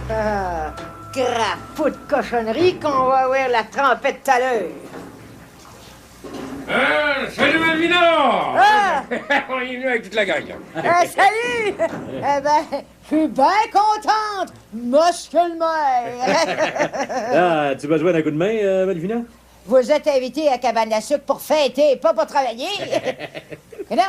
Ah, crapaud de cochonnerie qu'on va avoir la trempette tout à l'heure. Salut Malvina! Ah! On est venu avec toute la gang, là. Salut! Eh ben, je suis bien contente, monsieur le maire. Ah, as-tu besoin d'un coup de main, Malvina? Vous êtes invité à Cabane à sucre pour fêter, pas pour travailler. Mais non,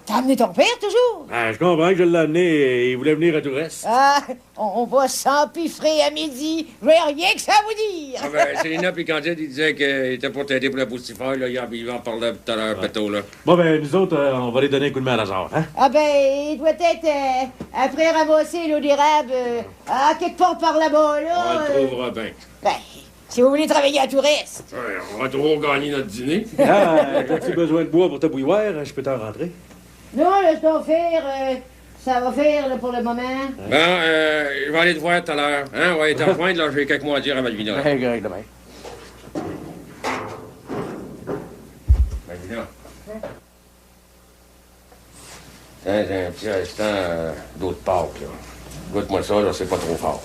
t'as amené ton père toujours? Ah, je comprends que je l'ai amené et il voulait venir à Toureste. Ah, on va s'empiffrer à midi. J'ai rien que ça à vous dire. Ah ben, Célina puis Candide, ils disaient qu'il était pour t'aider pour la poussifaire, là. Il en parlait tout à l'heure, Péto, là. Bon, ben, nous autres, on va les donner un coup de main à Lazare, hein? Ah ben, il doit être après ramasser l'eau d'érable quelque part par là-bas, là. On le trouvera bien. Ben, si vous voulez travailler à Toureste. Ouais, on va toujours gagner notre dîner. Ah, as-tu besoin de bois pour ta bouilloire? Je peux t'en rentrer. Non, laisse-toi faire. Ça va faire là, pour le moment. Bon, je vais aller te voir tout à l'heure. Hein? On va aller te rejoindre, là. J'ai quelques mots à dire à Malvina. Ben, correct, demain. Malvina. Tiens, un petit restant d'eau de Pâques, là. Goûte-moi ça, là, c'est pas trop fort.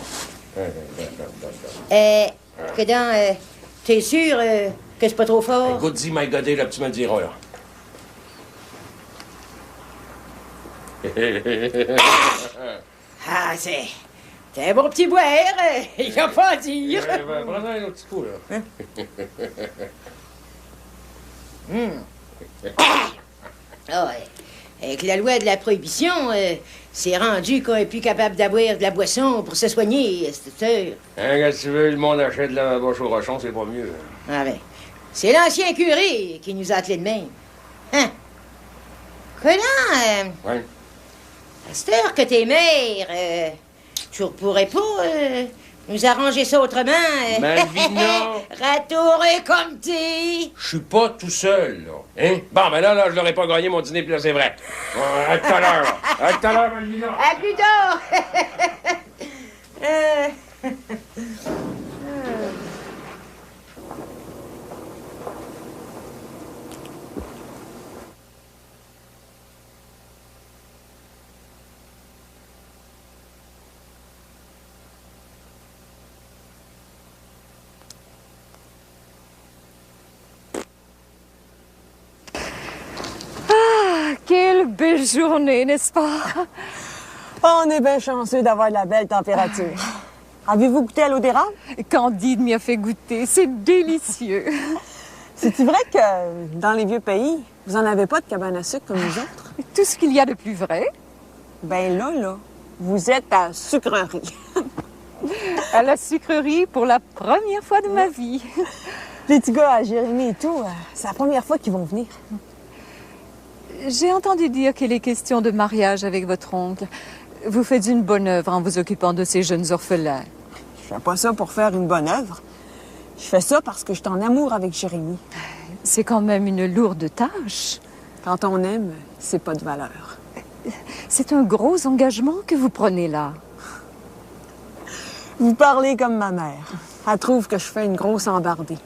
T'es sûr que c'est pas trop fort? Goûte-y, my godé, là, tu me le diras, là. Ah, c'est un bon petit boire, il y a pas à dire. Prends un autre petit coup, là. Ah ouais. Avec la loi de la prohibition, c'est rendu qu'on est plus capable d'avoir de la boisson pour se soigner, c'est sûr. Hein, quand tu veux, le monde achète de la boche au rochon, c'est pas mieux. Ah ben, c'est l'ancien curé qui nous a attelés de même. Hein? Comment, Ouais. à cette heure que t'es mère, tu pourrais pas nous arranger ça autrement? Malvina! Ratouré comme t'es! Je suis pas tout seul, là. Hein? Bon, ben là, je l'aurais pas gagné mon dîner, puis là, c'est vrai. À tout à l'heure. À tout à l'heure, Malvina. À plus tard! Quelle belle journée, n'est-ce pas? On est bien chanceux d'avoir de la belle température. Avez-vous goûté à l'eau d'érable? Candide m'y a fait goûter. C'est délicieux. C'est-tu vrai que dans les vieux pays, vous en avez pas de cabane à sucre comme nous autres? Tout ce qu'il y a de plus vrai. Ben là, vous êtes à sucrerie. À la sucrerie pour la première fois de ma vie. Les petits gars à Jérémy et tout, c'est la première fois qu'ils vont venir. J'ai entendu dire qu'il est question de mariage avec votre oncle. Vous faites une bonne œuvre en vous occupant de ces jeunes orphelins. Je fais pas ça pour faire une bonne œuvre. Je fais ça parce que je suis en amour avec Jérémy. C'est quand même une lourde tâche. Quand on aime, c'est pas de valeur. C'est un gros engagement que vous prenez là. Vous parlez comme ma mère. Elle trouve que je fais une grosse embardée.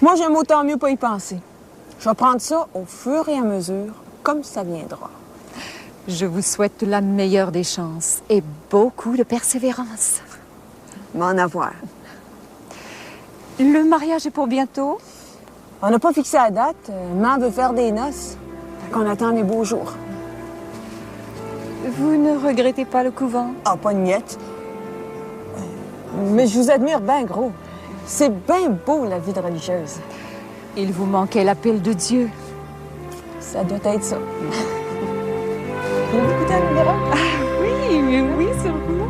Moi, j'aime autant mieux pas y penser. Je vais prendre ça au fur et à mesure, comme ça viendra. Je vous souhaite la meilleure des chances et beaucoup de persévérance. M'en avoir. Le mariage est pour bientôt? On n'a pas fixé la date. Maman veut faire des noces. Fait qu'on attend les beaux jours. Vous ne regrettez pas le couvent? Ah, pas de miette. Mais je vous admire bien gros. C'est bien beau, la vie de religieuse. Il vous manquait l'appel de Dieu. Ça doit être ça. Vous écoutez à l'opéra? Oui, mais oui, sûrement.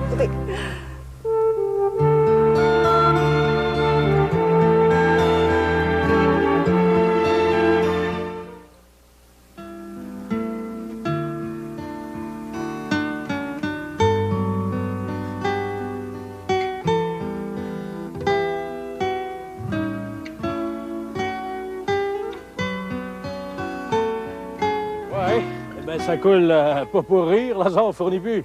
Ouais, ben ça coule pas pour rire, Lazare fournit plus.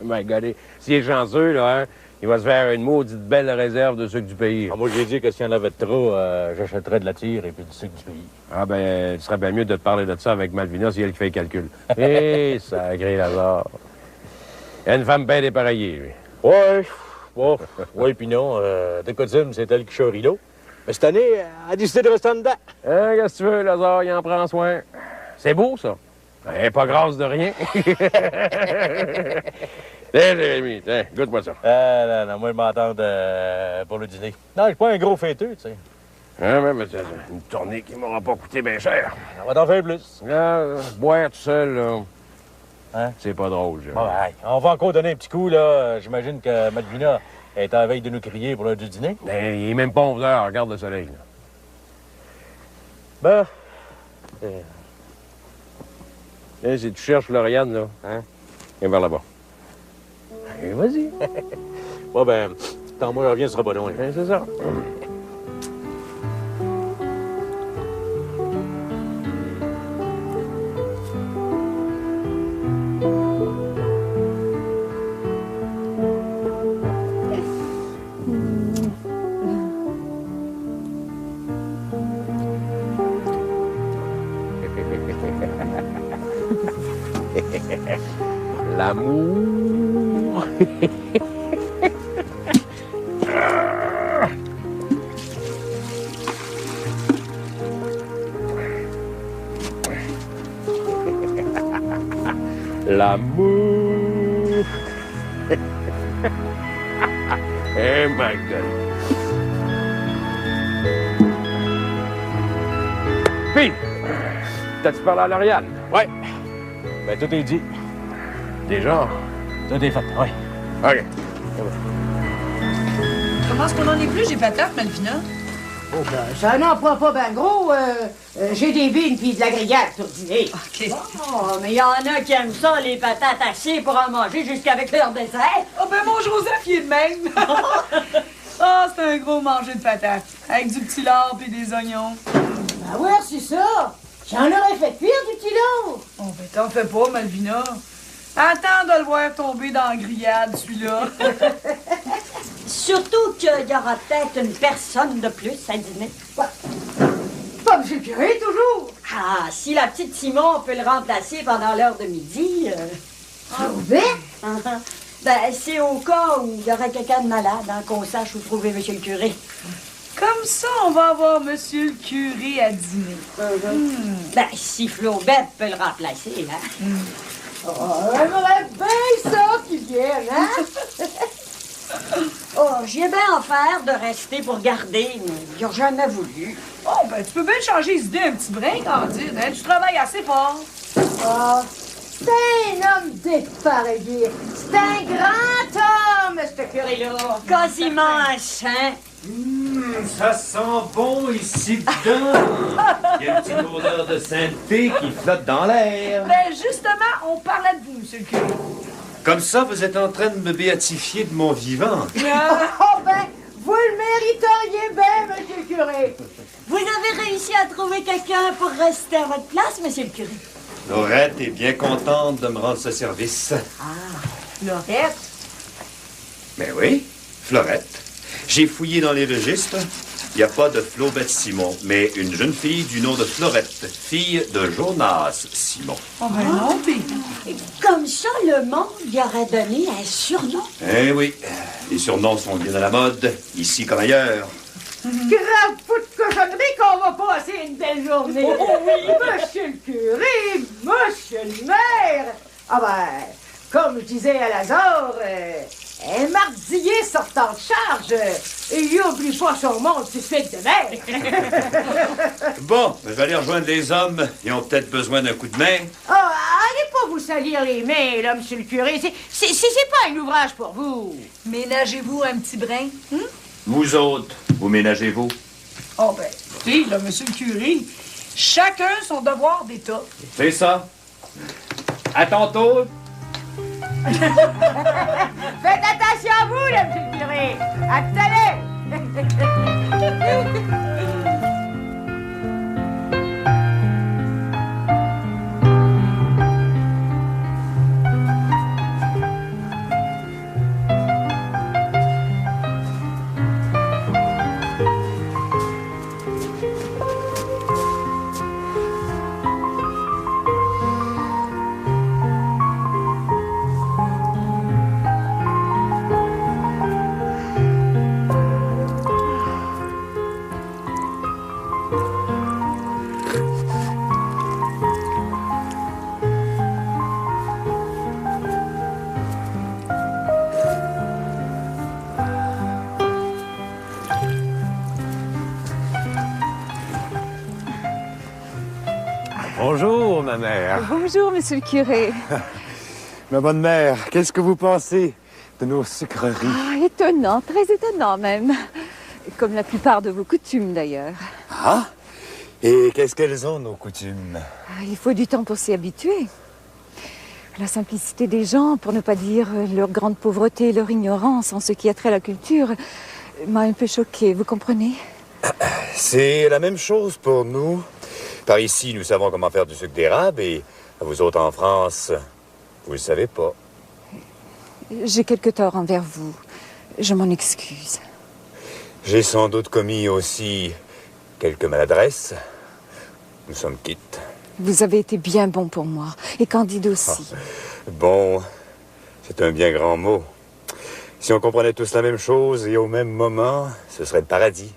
My God, s'il est chanceux, là, hein, il va se faire une maudite belle réserve de sucre du pays. Ah, moi, j'ai dit que s'il y en avait trop, j'achèterais de la tire et puis du sucre du pays. Ah, ben, il serait bien mieux de te parler de ça avec Malvina, c'est elle qui fait le calcul. Hé, sacré Lazare. Il a une femme bien dépareillée, lui. Ouais, ouais, puis non. De coutume, c'est elle qui charrie l'eau. Mais cette année, elle a décidé de rester en dedans. Hein, qu'est-ce que tu veux, Lazare, il en prend soin. C'est beau, ça. Elle est pas grasse de rien. Tiens, Jérémy, tiens, goûte-moi ça. Non, moi, je m'entends pour le dîner. Non, je suis pas un gros fêteux, tu sais. Hein, mais c'est une tournée qui m'aura pas coûté bien cher. On va t'en faire plus. Boire tout seul, là, Hein? c'est pas drôle, Jérémy. Bon, hey, on va encore donner un petit coup, là. J'imagine que Malvina est à la veille de nous crier pour l'heure du dîner. Ben, il est même pas 11 heures, regarde le soleil, là. Ben, Tiens, si tu cherches Floriane, là, hein, viens vers là-bas. Allez, vas-y. bon, ben, tant moi, je reviens, ce sera pas long. Hein, c'est ça. L'amour. L'amour. Eh, ma gueule. Puis, t'as-tu parlé à Lauriane? Ouais. Ben, tout est dit. Déjà? Tout est fait, ouais. OK. Comment est-ce qu'on en est plus? J'ai patate, Malvina. Oh, ben, ça n'en prend pas ben gros. J'ai des bines puis de la grillade pour dîner. OK. Oh, mais il y en a qui aiment ça, les patates assez pour en manger jusqu'avec leur dessert. Oh, ben mon Joseph, il est de même. Ah, c'est un gros manger de patates. Avec du petit lard puis des oignons. Ben ouais, c'est ça. J'en aurais fait cuire du petit lard. Oh, ben t'en fais pas, Malvina. Attends de le voir tomber dans la grillade, celui-là. Surtout qu'il y aura peut-être une personne de plus à dîner. Pas M. le curé, toujours. Ah, si la petite Simon peut le remplacer pendant l'heure de midi... Ah, ben? Ben, c'est au cas où il y aurait quelqu'un de malade, hein, qu'on sache où trouver monsieur le curé. Comme ça, on va avoir monsieur le curé à dîner. Ben, si Flaubert peut le remplacer, hein. Oh, j'aimerais bien ça qu'il vienne, hein? Oh, j'ai bien en faire de rester pour garder, mais il n'a jamais voulu. Oh, ben tu peux bien changer les idées un petit brin, Candide, hein? Tu travailles assez fort. Ah, c'est un homme dépareillé. C'est un grand homme, ce curé-là. Quasiment un saint. Ça sent bon ici dedans. Il y a une petite odeur de sainteté qui flotte dans l'air. Ben, justement, on parlait de vous, monsieur le curé. Comme ça, vous êtes en train de me béatifier de mon vivant. Oh, ben, vous le mériteriez bien, monsieur le curé. Vous avez réussi à trouver quelqu'un pour rester à votre place, monsieur le curé? Laurette est bien contente de me rendre ce service. Laurette? Mais oui, Florette. J'ai fouillé dans les registres. Il n'y a pas de Flaubert Simon, mais une jeune fille du nom de Florette, fille de Jonas Simon. Oh, ben non, pis... Comme ça, le monde lui aurait donné un surnom. Eh oui, les surnoms sont bien à la mode, ici comme ailleurs. Grave foot de cochonnerie qu'on va passer une belle journée. Oh oui, monsieur le curé, monsieur le maire. Ah ben, comme je disais à Lazare, un mardier sortant de charge, il oublie pas son monde tout de suite de mer. Bon, je vais aller rejoindre les hommes. Ils ont peut-être besoin d'un coup de main. Ah, allez pas vous salir les mains, là, monsieur le curé. C'est pas un ouvrage pour vous. Ménagez-vous un petit brin. Vous autres, vous ménagez-vous? Oh, ben, écoutez, là, monsieur le curé, chacun son devoir d'État. C'est ça. À tantôt. Faites attention à vous, là, monsieur le curé. À tout à l'heure. ma mère. Bonjour, monsieur le curé. Ma bonne mère, qu'est-ce que vous pensez de nos sucreries? Ah, étonnant, très étonnant même. Comme la plupart de vos coutumes, d'ailleurs. Ah? Et qu'est-ce qu'elles ont, nos coutumes? Ah, il faut du temps pour s'y habituer. La simplicité des gens, pour ne pas dire leur grande pauvreté, leur ignorance en ce qui a trait à la culture, m'a un peu choquée, vous comprenez? C'est la même chose pour nous. Par ici, nous savons comment faire du sucre d'érable et vous autres en France, vous le savez pas. J'ai quelque tort envers vous. Je m'en excuse. J'ai sans doute commis aussi quelques maladresses. Nous sommes quittes. Vous avez été bien bon pour moi, et Candide aussi. Bon, c'est un bien grand mot. Si on comprenait tous la même chose et au même moment, ce serait le paradis.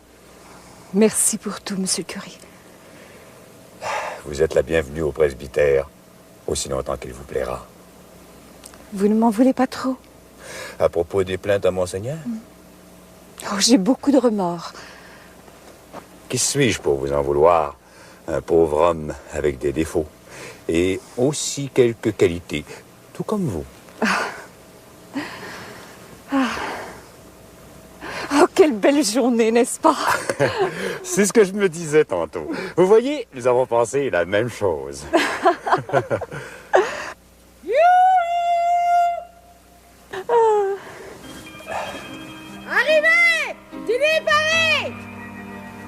Merci pour tout, monsieur le curé. Vous êtes la bienvenue au presbytère, aussi longtemps qu'il vous plaira. Vous ne m'en voulez pas trop? À propos des plaintes à Monseigneur? Oh, j'ai beaucoup de remords. Qui suis-je pour vous en vouloir? Un pauvre homme avec des défauts. Et aussi quelques qualités, tout comme vous. Oh, quelle belle journée, n'est-ce pas? C'est ce que je me disais tantôt. Vous voyez, nous avons pensé la même chose. Arrivez! Dîner Paris!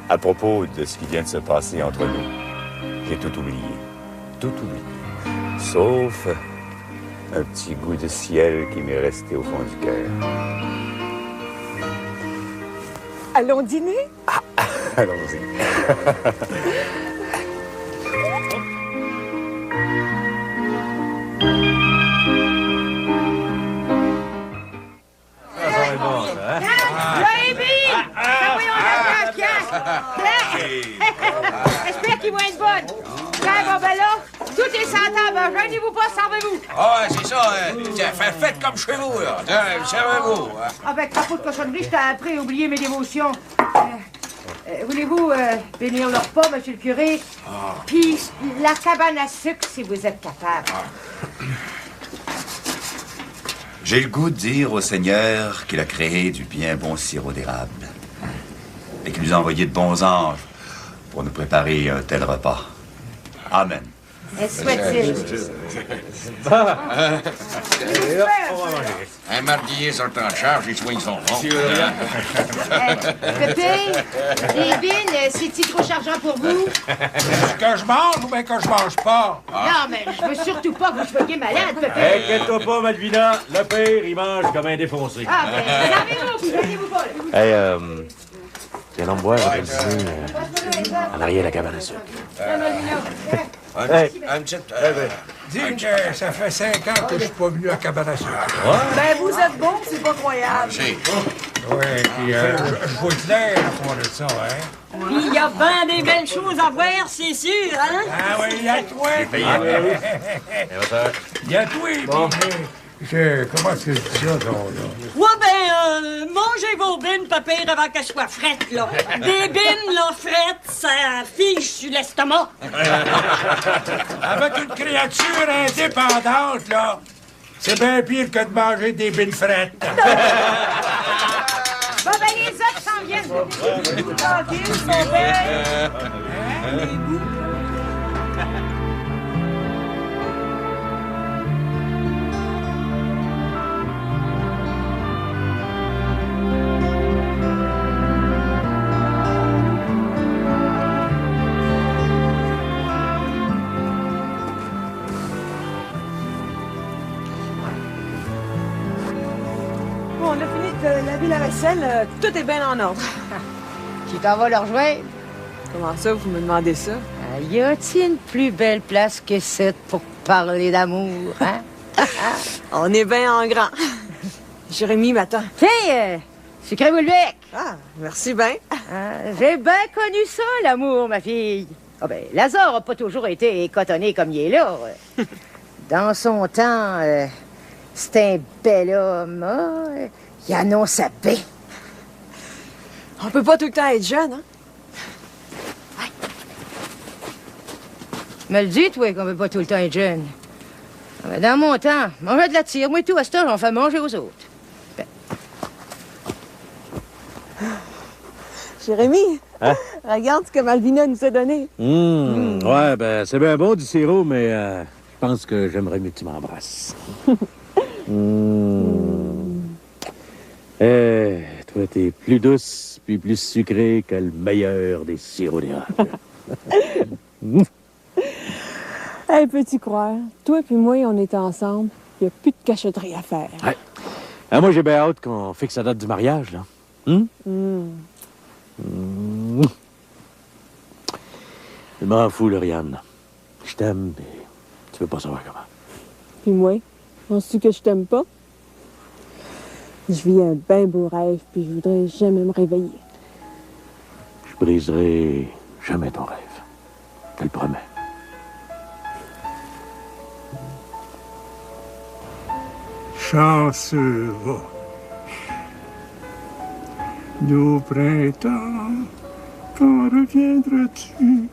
À propos de ce qui vient de se passer entre nous, j'ai tout oublié. Tout oublié. Sauf un petit goût de ciel qui m'est resté au fond du cœur. Allons dîner? Allons-y. J'espère qu'ils vont être bonnes. Bon, ben là, tout est sans table. Gênez-vous pas, servez-vous. Ah, c'est ça. Tiens, faites comme chez vous, là. Tiens, servez-vous. Avec crapaud de cochonnerie, j'étais après oublier mes dévotions. Voulez-vous bénir leur pas, monsieur le curé? Puis la cabane à sucre, si vous êtes capable. J'ai le goût de dire au Seigneur qu'il a créé du bien bon sirop d'érable et qu'il nous a envoyé de bons anges pour nous préparer un tel repas. Amen. Soit-il. Un mardier sont en charge, les soins sont bons. Pépé, les bines, c'est-il trop chargeant pour vous? Que je mange ou bien que je mange pas? Non, mais je veux surtout pas que vous soyez malade, Pépé. Inquiète-toi pas, Malvina. Le pire, il mange comme un défoncé. Ah, ben, servez-vous, gênez-vous pas. Hey, viens donc boire, je te dis, en arrière de la cabane à sucre. Un petit... Dis que ça fait 5 ans que je suis pas venu à cabane à sucre. Ben, vous êtes bon, c'est pas croyable. Oui, puis je vois clair à fond de ça, hein? Puis il y a bien des belles choses à voir, c'est sûr, hein? Ah oui, il y a toi. Il y a toi, comment est-ce que je dis ça, donc, là? Ouais, ben, mangez vos bines, pas pire, avant qu'elles soient frettes, là. Des bines, là, frettes, ça fiche sur l'estomac. Avec une créature indépendante, là, c'est bien pire que de manger des bines frettes. Bon, ben, les autres s'en viennent. Tranquille, son père. Bon, on a fini de laver la vaisselle. Tout est bien en ordre. Tu t'en vas leur rejoindre? Comment ça, vous me demandez ça? Y a-t-il une plus belle place que cette pour parler d'amour, hein? On est bien en grand. Jérémy m'attend. Tiens, sucré Boulbec. Ah, merci bien. J'ai bien connu ça, l'amour, ma fille. Ah ben, Lazare a pas toujours été cotonné comme il est là. Dans son temps, c'était un bel homme. Ah, il annonce sa paix. On peut pas tout le temps être jeune, hein? Me le dis, toi, qu'on veut pas tout le temps être jeune. Ah, ben, dans mon temps, manger de la tire, moi et tout, à cette heure, j'en fais manger aux autres. Ben. Jérémy, Hein? regarde ce que Malvina nous a donné. Ouais, ben, c'est bien bon du sirop, mais je pense que j'aimerais mieux que tu m'embrasses. Toi, t'es plus douce puis plus sucrée que le meilleur des sirops d'érable. Hey, peux-tu croire? Toi puis moi, on est ensemble. Il n'y a plus de cachotterie à faire. Ouais. Ah, moi, j'ai bien hâte qu'on fixe la date du mariage, là. Je m'en fous, Lauriane. Je t'aime, mais tu veux pas savoir comment. Puis moi, penses-tu que je t'aime pas? Je vis un bien beau rêve, puis je voudrais jamais me réveiller. Je briserai jamais ton rêve. Je te le promets. Chanceux va. Nos printemps, quand reviendras-tu?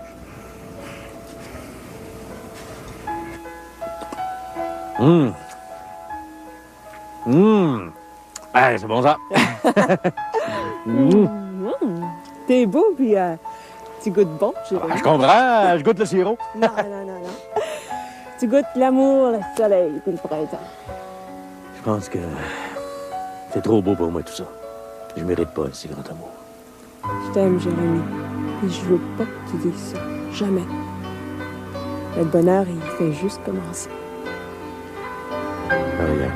Ouais, c'est bon ça. T'es beau, puis tu goûtes bon, Jérémy. Je comprends, je goûte le sirop. Non. Tu goûtes l'amour, le soleil, puis le printemps. Je pense que c'est trop beau pour moi tout ça. Je mérite pas un si grand amour. Je t'aime, Jérémy. Et je veux pas que tu dises ça. Jamais. Le bonheur, il fait juste commencer. Rien.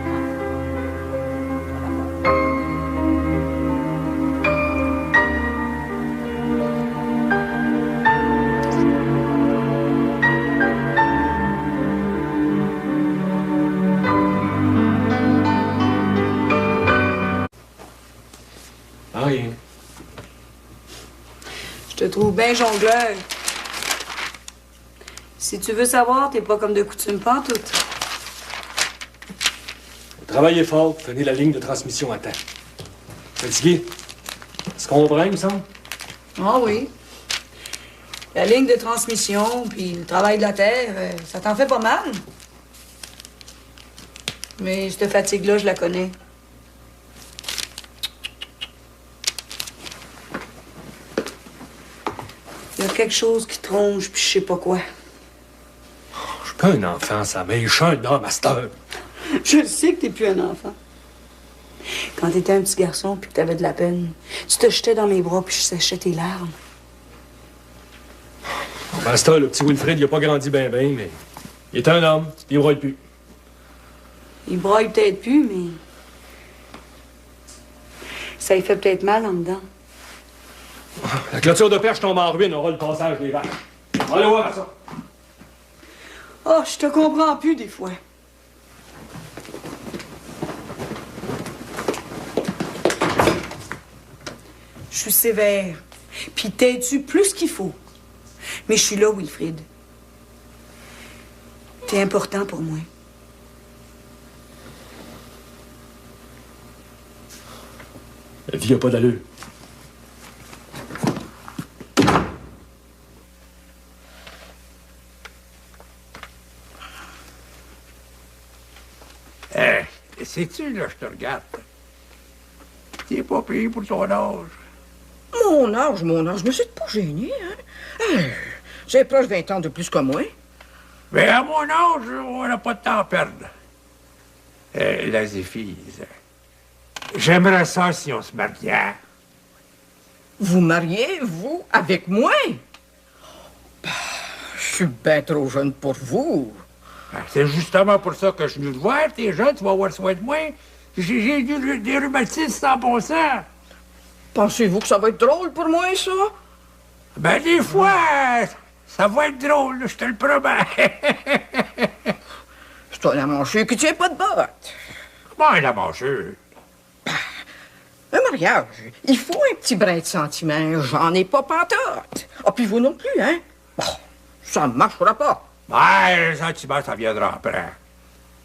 Rien. Je te trouve bien jongleur. Si tu veux savoir, t'es pas comme de coutume pantoute. Travaillez fort pour tenir la ligne de transmission à temps. Fatigué? Est-ce qu'on comprend, il me semble? Ah oui. La ligne de transmission, puis le travail de la terre, ça t'en fait pas mal. Mais cette fatigue-là, je la connais. Il y a quelque chose qui tronche, puis je sais pas quoi. Je suis pas un enfant, ça, mais je suis un homme à cette heure. Je sais que t'es plus un enfant. Quand t'étais un petit garçon puis que t'avais de la peine, tu te jetais dans mes bras puis je séchais tes larmes. Ben, à cette heure, le petit Wilfrid, il a pas grandi ben, mais il est un homme, il broille plus. Il broille peut-être plus, mais ça lui fait peut-être mal en dedans. La clôture de perche tombe en ruine, on aura le passage des vaches. Allez voir ça. Oh, je te comprends plus des fois. Je suis sévère, puis t'aides-tu plus qu'il faut. Mais je suis là, Wilfrid. T'es important pour moi. La vie a pas d'allure. Sais-tu, là, je te regarde. T'es pas payé pour ton âge. Mon âge, mais c'est pas gêné, hein? J'ai proche 20 ans de plus que moi. Mais à mon âge, on n'a pas de temps à perdre. La Zéphise, j'aimerais ça si on se mariait. Vous mariez, vous, avec moi? Bah, je suis bien trop jeune pour vous. C'est justement pour ça que je suis venu te voir. T'es jeune, tu vas avoir soin de moi. J'ai eu des rhumatismes sans bon sens. Pensez-vous que ça va être drôle pour moi, ça? Ben, des fois, ça va être drôle, je te le promets. C'est un amancheux qui tient pas de botte. Comment un amancheux? Un mariage, il faut un petit brin de sentiment. J'en ai pas pantoute. Ah, puis vous non plus, hein? Bon, ça ne marchera pas. Ben, le sentiment, ça viendra après.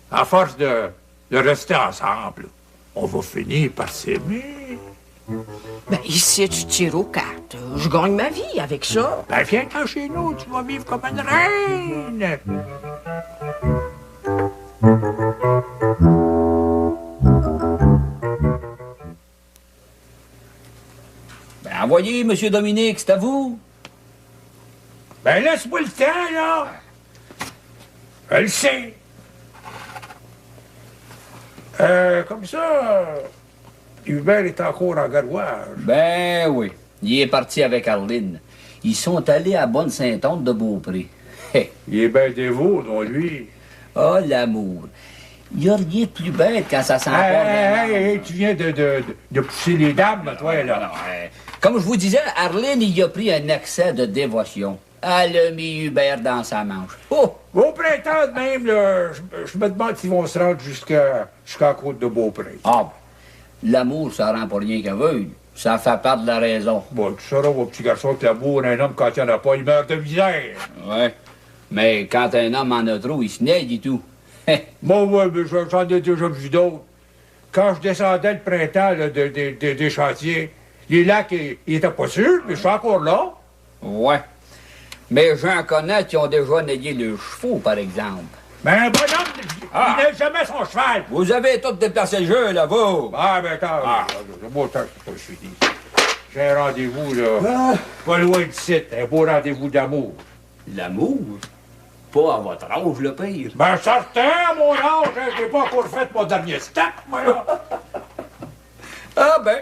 À force de rester ensemble, on va finir par s'aimer. Ben, ici, tu tires aux cartes. écoute, je gagne ma vie avec ça. Ben, viens-t'en chez nous, tu vas vivre comme une reine. Ben, envoyez, Monsieur Dominique, c'est à vous. Ben, laisse-moi le temps, là. Je le sais. Comme ça, Hubert est encore en garouage. Ben oui, il est parti avec Arline. Ils sont allés à Bonne-Saint-Onde de Beaupré. Il est bien dévot, non, lui. Oh, l'amour. Il n'y a rien de plus bête quand ça s'en va. Hey, tu viens de pousser les dames, toi, là. Non, comme je vous disais, Arline, il a pris un accès de dévotion. Elle a mis Hubert dans sa manche. Oh! Au printemps de même, là, je me demande s'ils vont se rendre jusqu'à la côte de Beaupré. Ah, l'amour, ça rend pas rien qu'à veuille. Ça fait part de la raison. Bon, tu sauras, mon petit garçon, que l'amour, un homme, quand il n'y en a pas, il meurt de misère. Ouais. Mais quand un homme en a trop, il se nègue et tout. Moi, ouais, mais j'en ai déjà vu d'autres. Quand je descendais le printemps là, des chantiers, les lacs, ils étaient pas sûrs, mais je suis encore là. Ouais. Mais j'en connais qui ont déjà négé leurs chevaux, par exemple. Mais un bonhomme, il n'aime jamais son cheval. Vous avez tout déplacé le jeu, là, vous. Ah, ben attends, moi, tant que c'est pas fini. J'ai un rendez-vous, là, pas loin du site, un beau rendez-vous d'amour. L'amour? Pas à votre âge, le pire. Ben certain, à mon âge, hein, j'ai pas encore fait mon dernier step, moi, là. Ah ben,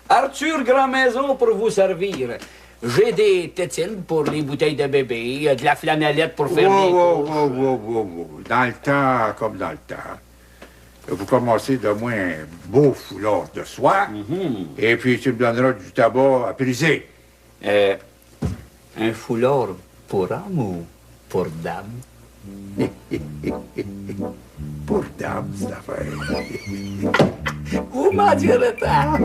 Arthur Grand-Maison pour vous servir. J'ai des tétines pour les bouteilles de bébé, de la flanellette pour faire des courses. Dans le temps, comme dans le temps. Vous commencez de moins un beau foulard de soie, et puis tu me donneras du tabac à priser. Un foulard pour homme ou pour dame? Pour dame, cette affaire. Vous m'en direz pas.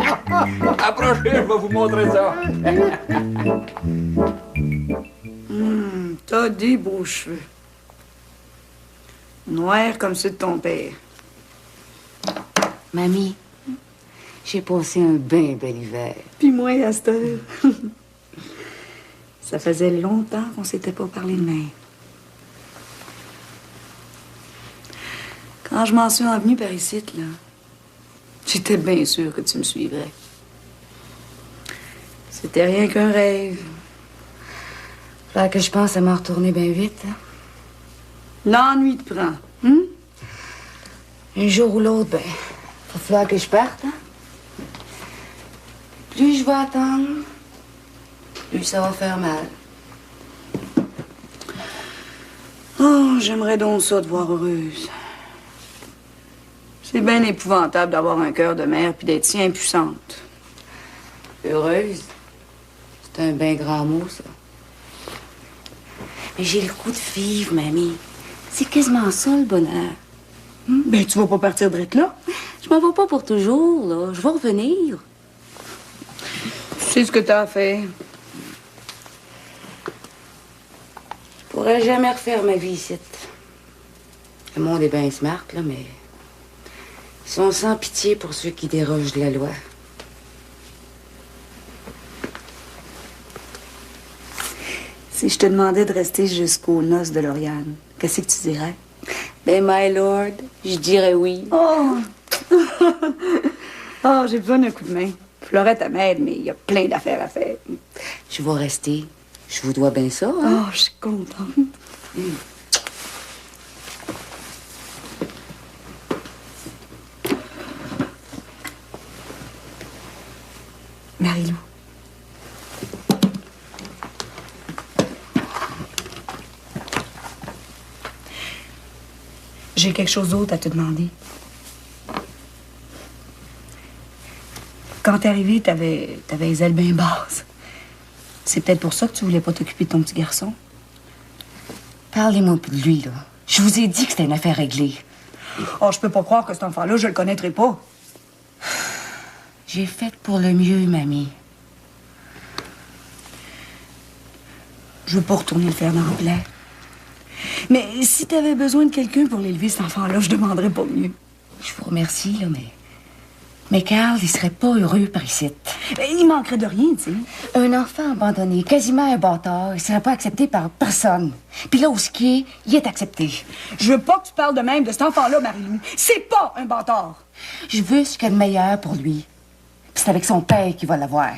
Approchez, je vais vous montrer ça. T'as des beaux cheveux. Noirs comme ceux de ton père. Mamie, j'ai passé un bien bel hiver. Puis moi, à cette heure. Ça faisait longtemps qu'on s'était pas parlé de même. Quand je m'en suis envenue par ici, là, j'étais bien sûre que tu me suivrais. C'était rien qu'un rêve. Fait que je pense à m'en retourner bien vite. Hein? L'ennui te prend. Un jour ou l'autre, ben, va falloir que je parte. Hein? Plus je vais attendre, plus ça va faire mal. Oh, j'aimerais donc ça te voir heureuse. C'est bien épouvantable d'avoir un cœur de mère puis d'être si impuissante. Heureuse? C'est un bien grand mot, ça. Mais j'ai le goût de vivre, mamie. C'est quasiment ça, le bonheur. Ben, tu vas pas partir de là? Je m'en vais pas pour toujours, là. Je vais revenir. Tu sais ce que t'as à faire. Je pourrais jamais refaire ma vie ici. Le monde est bien smart, là, mais... Ils sont sans pitié pour ceux qui dérogent de la loi. Si je te demandais de rester jusqu'aux noces de Lauriane, qu'est-ce que tu dirais? Ben, my lord, je dirais oui. Oh! Oh, j'ai besoin d'un coup de main. Florette, elle m'aide, mais il y a plein d'affaires à faire. Je vais rester. Je vous dois bien ça, hein? Oh, je suis contente. Marie-Lou. J'ai quelque chose d'autre à te demander. Quand t'es arrivée, t'avais les ailes bien basses. C'est peut-être pour ça que tu voulais pas t'occuper de ton petit garçon. Parlez-moi plus de lui, là. Je vous ai dit que c'était une affaire réglée. Oh, je peux pas croire que cet enfant-là, je le connaîtrai pas. J'ai fait pour le mieux, mamie. Je veux pas retourner le faire dans le plaid. Mais si t'avais besoin de quelqu'un pour l'élever, cet enfant-là, je demanderais pas mieux. Je vous remercie, là, mais Carl, il serait pas heureux par ici. Il manquerait de rien, tu sais. Un enfant abandonné, quasiment un bâtard, il serait pas accepté par personne. Puis là où ce qui est, il est accepté. Je veux pas que tu parles de même de cet enfant-là, Marie-Lou. C'est pas un bâtard. Je veux ce qu'il y a de meilleur pour lui. Puis c'est avec son père qu'il va l'avoir.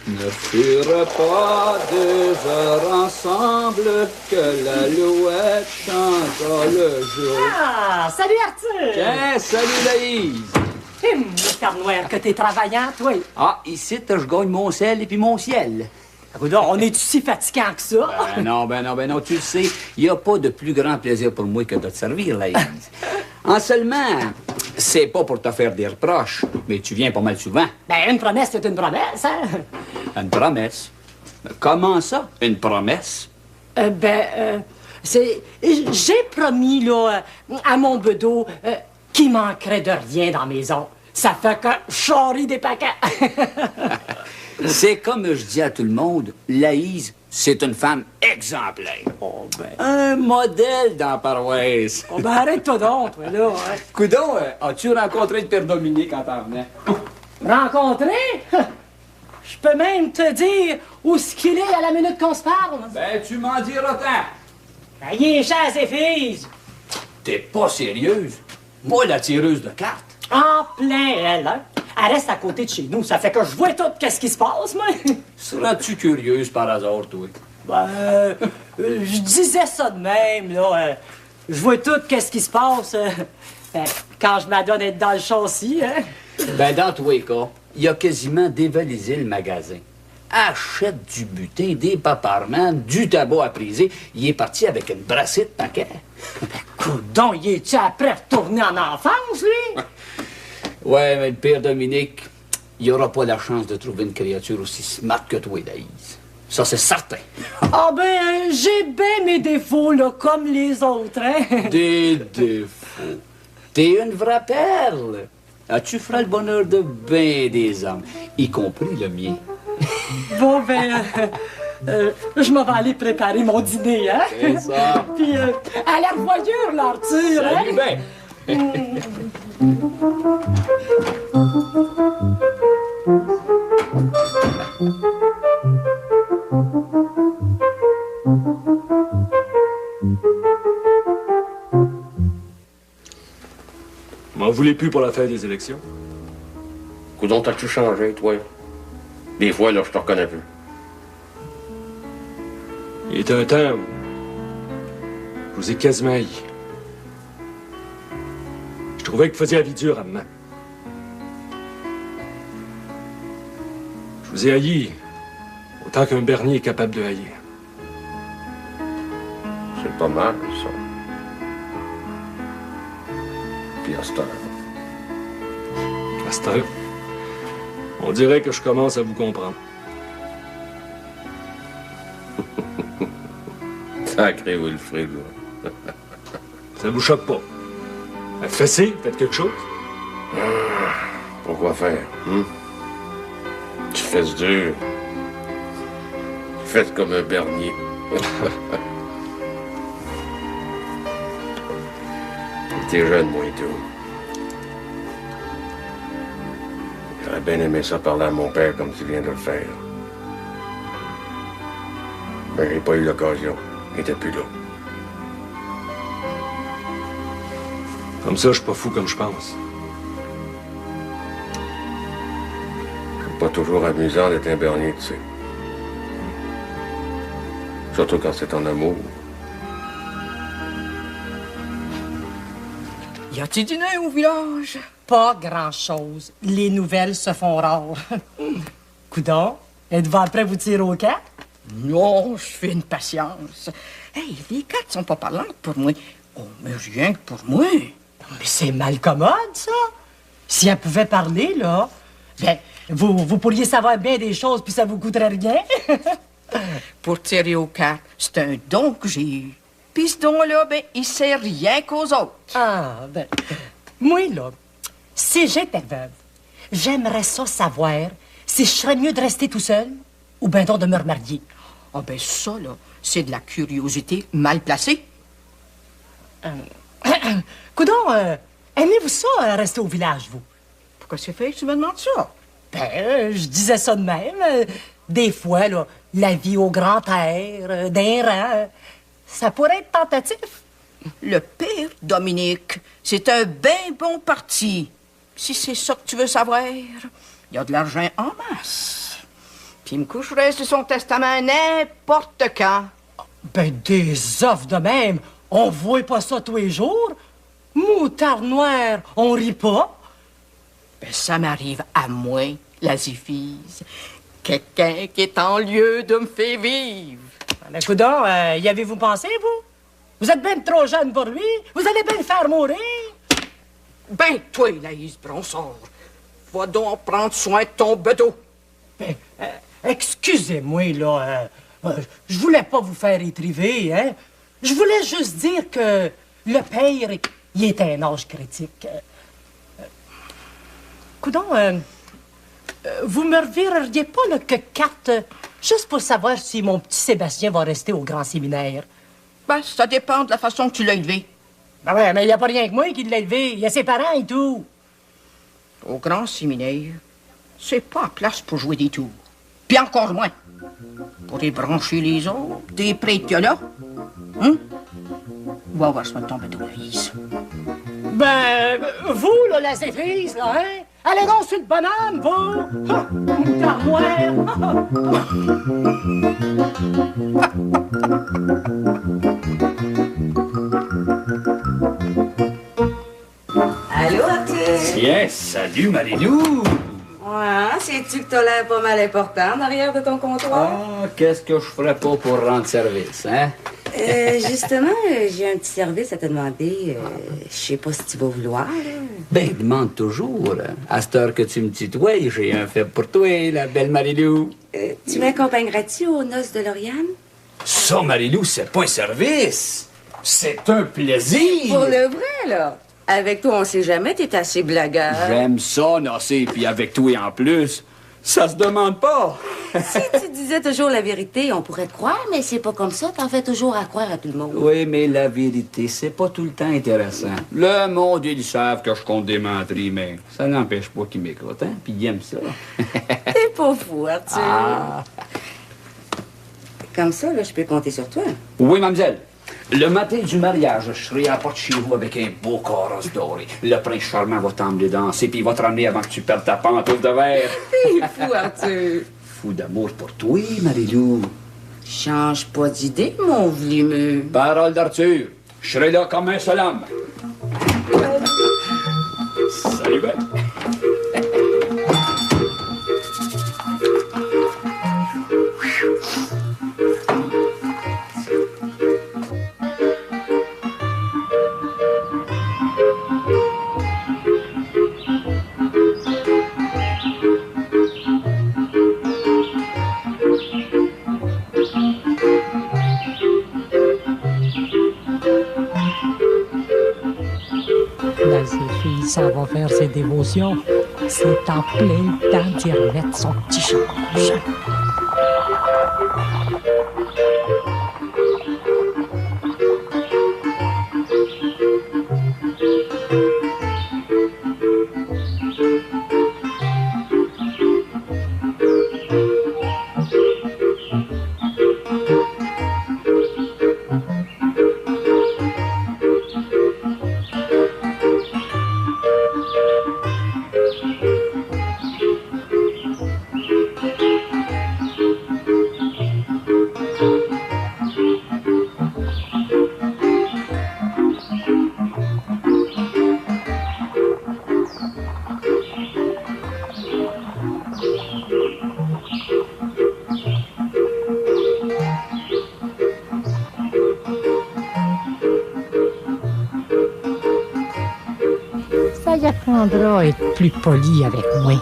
Ne furent pas 2 heures ensemble que l'alouette chanta le jour. Ah, salut Arthur! Tiens, salut Laïs! Le Père Noël, que t'es travaillant, toi. Ah, ici, je gagne mon sel et puis mon ciel. Écoute, on est-tu si fatigant que ça? Ben non, tu le sais, il n'y a pas de plus grand plaisir pour moi que de te servir, Laïs. En seulement, c'est pas pour te faire des reproches, mais tu viens pas mal souvent. Ben, une promesse, c'est une promesse, hein? Une promesse? Comment ça, une promesse? J'ai promis, là, à mon bedeau, qu'il manquerait de rien dans la maison. Ça fait que je charrie des paquets. C'est comme je dis à tout le monde, Laïs, c'est une femme exemplaire. Un modèle dans la paroisse. Arrête-toi donc, toi, là. Hein. Coudon, as-tu rencontré le Père Dominique quand t'en venais? Rencontré? Je peux même te dire où ce qu'il est à la minute qu'on se parle. Ben, tu m'en diras tant. Ben, il est cher à ses filles. T'es pas sérieuse? Moi, la tireuse de cartes. En plein, elle, hein? Elle reste à côté de chez nous. Ça fait que je vois tout qu'est-ce qui se passe, moi. Seras-tu curieuse par hasard, toi? Ben, je disais ça de même, là. Je vois tout qu'est-ce qui se passe quand je m'adonne à être dans le châssis, hein? Ben, dans tous les cas, il a quasiment dévalisé le magasin. Achète du butin, des paparmans, du tabac à priser. Il est parti avec une brassée de paquets. Coudon, il est-tu après retourner en enfance, lui? Ouais, mais le Père Dominique, il aura pas la chance de trouver une créature aussi smart que toi, Daïs. Ça, c'est certain. Ah ben, j'ai bien mes défauts, là, comme les autres, hein? Des défauts. T'es une vraie perle. Ah, tu feras le bonheur de bien des hommes, y compris le mien. Bon, ben, je m'en vais aller préparer mon dîner, hein? C'est ça. Puis, à la revoyure, l'Arthur, hein? Salut bien. M'en voulez plus pour la fête des élections? Coudon, t'as-tu changé, toi? Des fois, là, je te reconnais plus. Il était un temps où je vous ai quasiment haï. Je trouvais que vous faisiez la vie dure à maman. Je vous ai haï autant qu'un bernier est capable de haïr. C'est pas mal, ça. Puis à cette heure. À cette heure, on dirait que je commence à vous comprendre. Sacré Wilfrid, là. Ça vous choque pas? Fessez, faites quelque chose. Pourquoi faire, Tu fesses dur. Faites comme un bernier. T'es jeune, moi et tout. J'aurais bien aimé ça parler à mon père comme tu viens de le faire. Mais j'ai pas eu l'occasion. Il était plus là. Comme ça, je suis pas fou comme je pense. C'est pas toujours amusant d'être un bernier, tu sais. Surtout quand c'est en amour. Y a-t-il du nain au village? Pas grand-chose. Les nouvelles se font rares. Coudon, êtes-vous après vous tirer au cap? Non, je fais une patience. Hey, les cartes sont pas parlantes pour moi. Oh, mais rien que pour moi. Mais c'est mal commode, ça. Si elle pouvait parler, là, ben, vous pourriez savoir bien des choses, puis ça vous coûterait rien. Pour tirer aux cartes, c'est un don que j'ai. Puis ce don-là, ben, il sert rien qu'aux autres. Ah, ben, moi, là, si j'étais veuve, j'aimerais ça savoir si je serais mieux de rester tout seul ou bien donc de me remarier. Ah, ben, ça, là, c'est de la curiosité mal placée. Coudon, aimez-vous ça, rester au village, vous? Pourquoi c'est fait que tu me demandes ça? Ben, je disais ça de même. Des fois, là, la vie au grand air, d'un rang, ça pourrait être tentatif. Le pire, Dominique, c'est un bien bon parti. Si c'est ça que tu veux savoir, il y a de l'argent en masse. Puis il me coucherait sur son testament n'importe quand. Ben, des offres de même, on voit pas ça tous les jours. Moutarde noire, on rit pas. Ben, ça m'arrive à moi, la Ziphise. Quelqu'un qui est en lieu de me faire vivre. Ben, coudon, y avez-vous pensé, vous? Vous êtes bien trop jeune pour lui. Vous allez bien le faire mourir. Ben, toi, Laïs Bronsard, va donc prendre soin de ton bedeau. Ben, excusez-moi, là. Je voulais pas vous faire étriver, hein. Je voulais juste dire que le père, il est à un âge critique. Coudon, vous me revireriez pas le que carte juste pour savoir si mon petit Sébastien va rester au grand séminaire? Ben, ça dépend de la façon que tu l'as élevé. Ben ouais, mais il n'y a pas rien que moi qui l'ai élevé. Il y a ses parents et tout. Au grand séminaire, c'est pas la place pour jouer des tours. Puis encore moins pour débrancher les autres, des prêtres que là. Hein? Va voir ce tomber de Laïs. Ben, vous, là, la Zéphise, là, hein? Allez donc sur le bonhomme, vous! Ah, Allô, Arthur? Tiens, salut, Marilou! Ouais, sais-tu que t'as l'air pas mal important en arrière de ton comptoir? Ah, qu'est-ce que je ferais pas pour rendre service, hein? Justement, j'ai un petit service à te demander. Je sais pas si tu vas vouloir. Là. Ben, demande toujours. À cette heure que tu me tutoies, j'ai un fait pour toi, la belle Marilou. Tu m'accompagneras-tu aux noces de Lauriane? Ça, Marilou, c'est pas un service. C'est un plaisir. Pour le vrai, là. Avec toi, on sait jamais, t'es assez blagueur. J'aime ça, Nossé, puis avec toi en plus. Ça se demande pas. Si tu disais toujours la vérité, on pourrait te croire, mais c'est pas comme ça. T'en fais toujours à croire à tout le monde. Oui, mais la vérité, c'est pas tout le temps intéressant. Le monde, ils savent que je compte des menteries, mais ça n'empêche pas qu'ils m'écoutent, hein, puis ils aiment ça. T'es pas fou, Arthur. Ah. Comme ça, là, je peux compter sur toi. Oui, mademoiselle. Le matin du mariage, je serai à la porte de chez vous avec un beau carrosse doré. Le prince charmant va t'emmener danser, puis il va te ramener avant que tu perdes ta pantoufle de verre. T'es fou, Arthur. Fou d'amour pour toi, Marilou. Change pas d'idée, mon vlimeux. Parole d'Arthur. Je serai là comme un seul homme. Salut, ben. La Zéphise, ça va faire ses dévotions. C'est en plein temps d'y remettre son petit change. Ça y apprendra à être plus poli avec moi.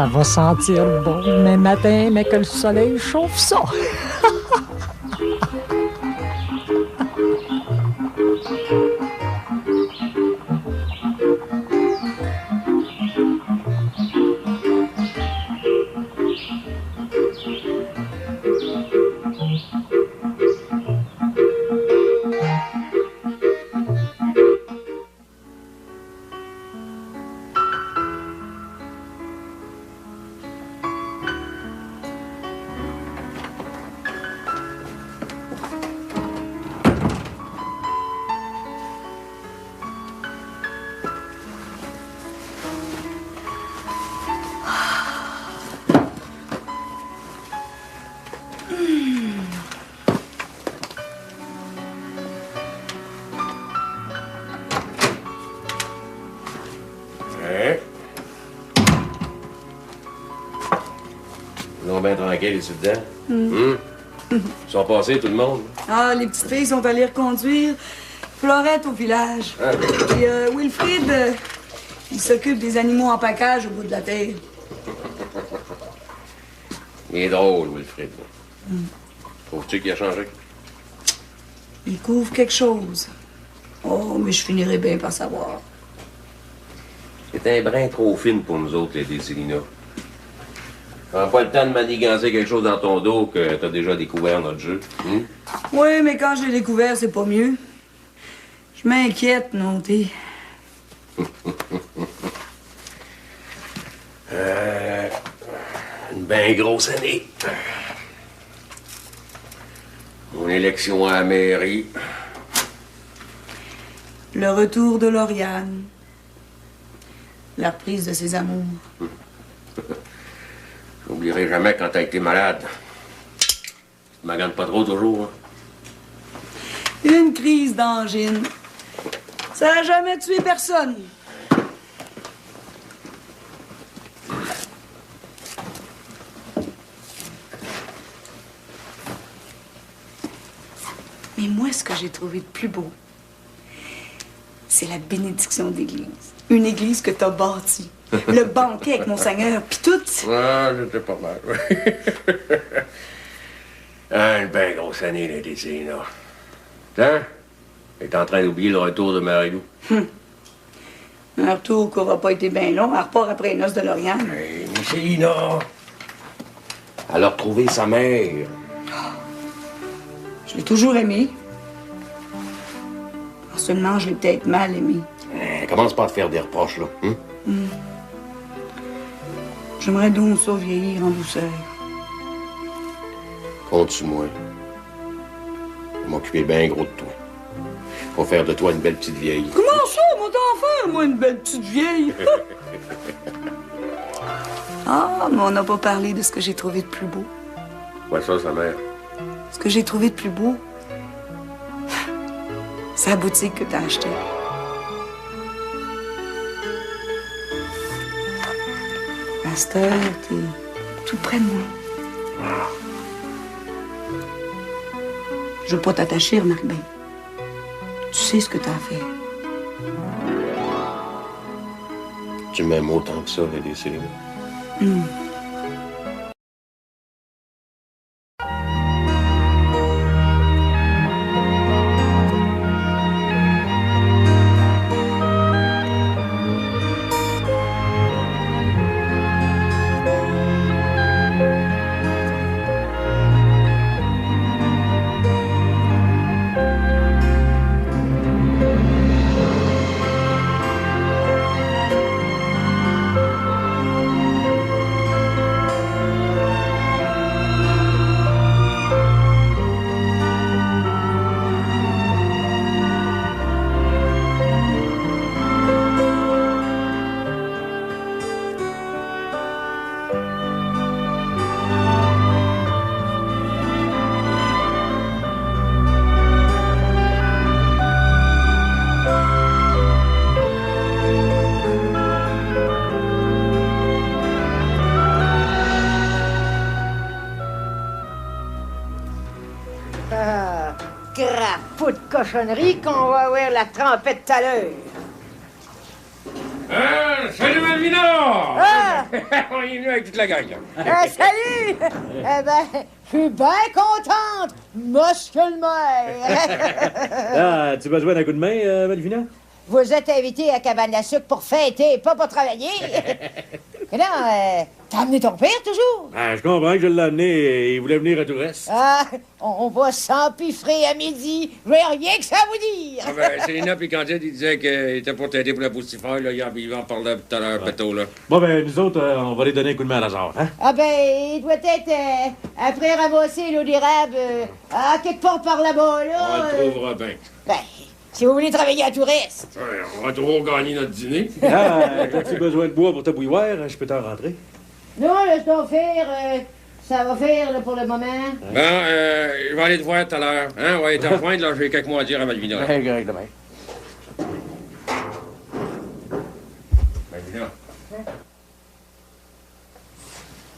Ça va sentir bon demain matin, mais que le soleil chauffe ça. Bien tranquille ici dedans. Ils sont passés, tout le monde. Ah, les petites filles sont allées reconduire Florette au village. Ah, ben. Et Wilfrid, il s'occupe des animaux en package au bout de la terre. Il est drôle, Wilfrid. Trouves-tu qu'il a changé? Il couvre quelque chose. Oh, mais je finirai bien par savoir. C'est un brin trop fine pour nous autres, les Décilina. Prends pas le temps de manigancer quelque chose dans ton dos que t'as déjà découvert notre jeu. Oui, mais quand je l'ai découvert, c'est pas mieux. Je m'inquiète, non, t'es. Une bien grosse année. Mon élection à la mairie. Le retour de Lauriane. La reprise de ses amours. J'oublierai jamais quand t'as été malade. Tu maganes pas trop toujours, hein? Une crise d'angine. Ça n'a jamais tué personne. Mais moi, ce que j'ai trouvé de plus beau, c'est la bénédiction d'église. Une église que t'as bâtie. Le banquet avec Monseigneur, puis tout. Ah, j'étais pas mal, oui. Une bien grosse année, les Décilina. Tiens, t'es en train d'oublier le retour de Marie-Lou. Un retour qui n'aura pas été bien long. Elle repart après les noces de Lauriane. Hey, Décilina! Elle a retrouvé sa mère. Je l'ai toujours aimée. Seulement, je l'ai peut-être mal aimée. Commence pas à te faire des reproches, là. J'aimerais donc ça vieillir en douceur. Compte sur moi. Je vais m'occuper bien gros de toi. Je vais faire de toi une belle petite vieille. Comment ça, mon enfant, moi, une belle petite vieille? Ah, mais on n'a pas parlé de ce que j'ai trouvé de plus beau. Ouais, ça, sa mère. Ce que j'ai trouvé de plus beau, c'est la boutique que t'as achetée. À cette heure, t'es tout près de moi. Je veux pas t'attacher, remarque bien. Tu sais ce que t'as à faire. Tu m'aimes autant que ça, les Décilina. Crapaud de cochonnerie qu'on va avoir la trempette tout à l'heure. Salut Malvina! Ah! On est venu avec toute la gang, là. Salut! Eh ben, je suis bien contente, monsieur le maire. Ah, tu as besoin d'un coup de main, Malvina? Vous êtes invité à Cabane à sucre pour fêter, pas pour travailler. Et là, t'as amené ton père toujours? Ah, je comprends que je l'ai amené et il voulait venir à Toureste. Ah, on va s'empiffrer à midi. J'ai rien que ça à vous dire. Ah ben, Célina et Candide, ils disaient qu'ils étaient pour t'aider pour la poussière, là. Ils en parlaient tout à l'heure, Péto, là. Bon, ben, nous autres, on va les donner un coup de main à Lazare, hein? Ah ben, il doit être après ramasser l'eau d'érable à quelque part par là-bas, là. On le trouvera bien. Ben, si vous voulez travailler à Toureste. Ouais, on va toujours gagner notre dîner. Ah, as-tu besoin de bois pour ta bouilloire? Je peux t'en rentrer. Non, laisse-toi faire. Ça va faire là, pour le moment. Bon, je vais aller te voir tout à l'heure. Hein? On va être en joindre, là. J'ai quelques mots à dire à Malvina. Ben, correct, demain. Malvina.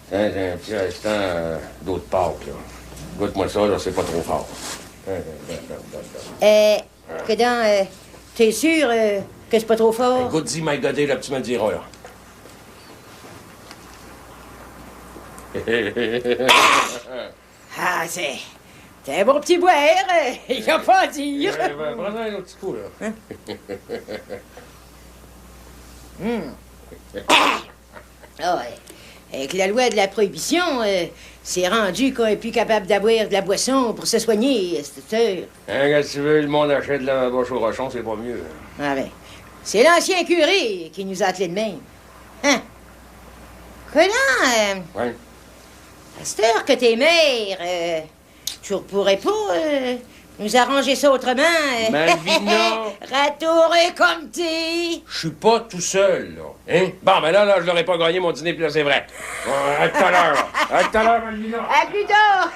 Tiens, un petit restant d'eau de Pâques, là. Goûte-moi ça, là, c'est pas trop fort. Coudonc, t'es sûr que c'est pas trop fort? Goûte-y, Mike Godet, là, tu me le diras, là. Ah, c'est un bon petit boire, y a pas à dire. Prends un autre petit coup, là. Ah ouais. Avec la loi de la prohibition, c'est rendu qu'on est plus capable d'avoir de la boisson pour se soigner, c'est sûr. Hein, quand tu veux, le monde achète de la boche au rochon, c'est pas mieux. Ah ben, c'est l'ancien curé qui nous a attelés de même. Hein? Coudonc, Ouais. à cette heure que t'es mère, tu pourrais pas nous arranger ça autrement? Malvina! Ratouré comme t'es! Je suis pas tout seul, là. Hein? Bon, mais là, je l'aurais pas gagné mon dîner, puis là, c'est vrai. À tout à l'heure, là. À tout à l'heure, Malvina. À plus tard!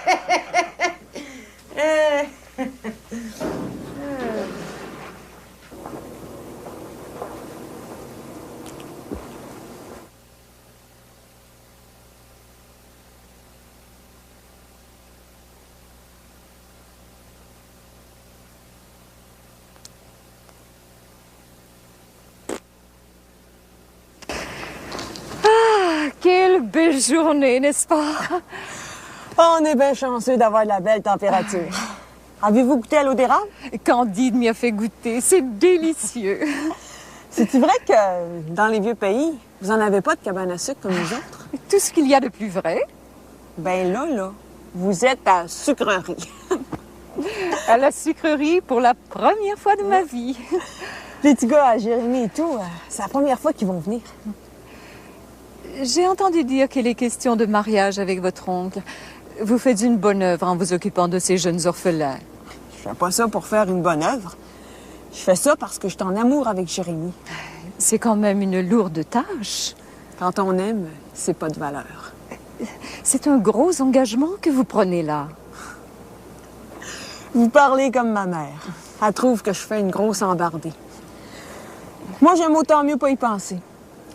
Quelle belle journée, n'est-ce pas? On est bien chanceux d'avoir de la belle température. Avez-vous goûté à l'eau d'érable? Candide m'y a fait goûter. C'est délicieux. C'est-tu vrai que dans les vieux pays, vous en avez pas de cabane à sucre comme nous autres? Tout ce qu'il y a de plus vrai. Ben là, vous êtes à sucrerie. À la sucrerie pour la première fois de ma vie. Les petits gars à Jérémy et tout, c'est la première fois qu'ils vont venir. J'ai entendu dire qu'il est question de mariage avec votre oncle. Vous faites une bonne œuvre en vous occupant de ces jeunes orphelins. Je fais pas ça pour faire une bonne œuvre. Je fais ça parce que je suis en amour avec Jérémy. C'est quand même une lourde tâche. Quand on aime, c'est pas de valeur. C'est un gros engagement que vous prenez là. Vous parlez comme ma mère. Elle trouve que je fais une grosse embardée. Moi, j'aime autant mieux pas y penser.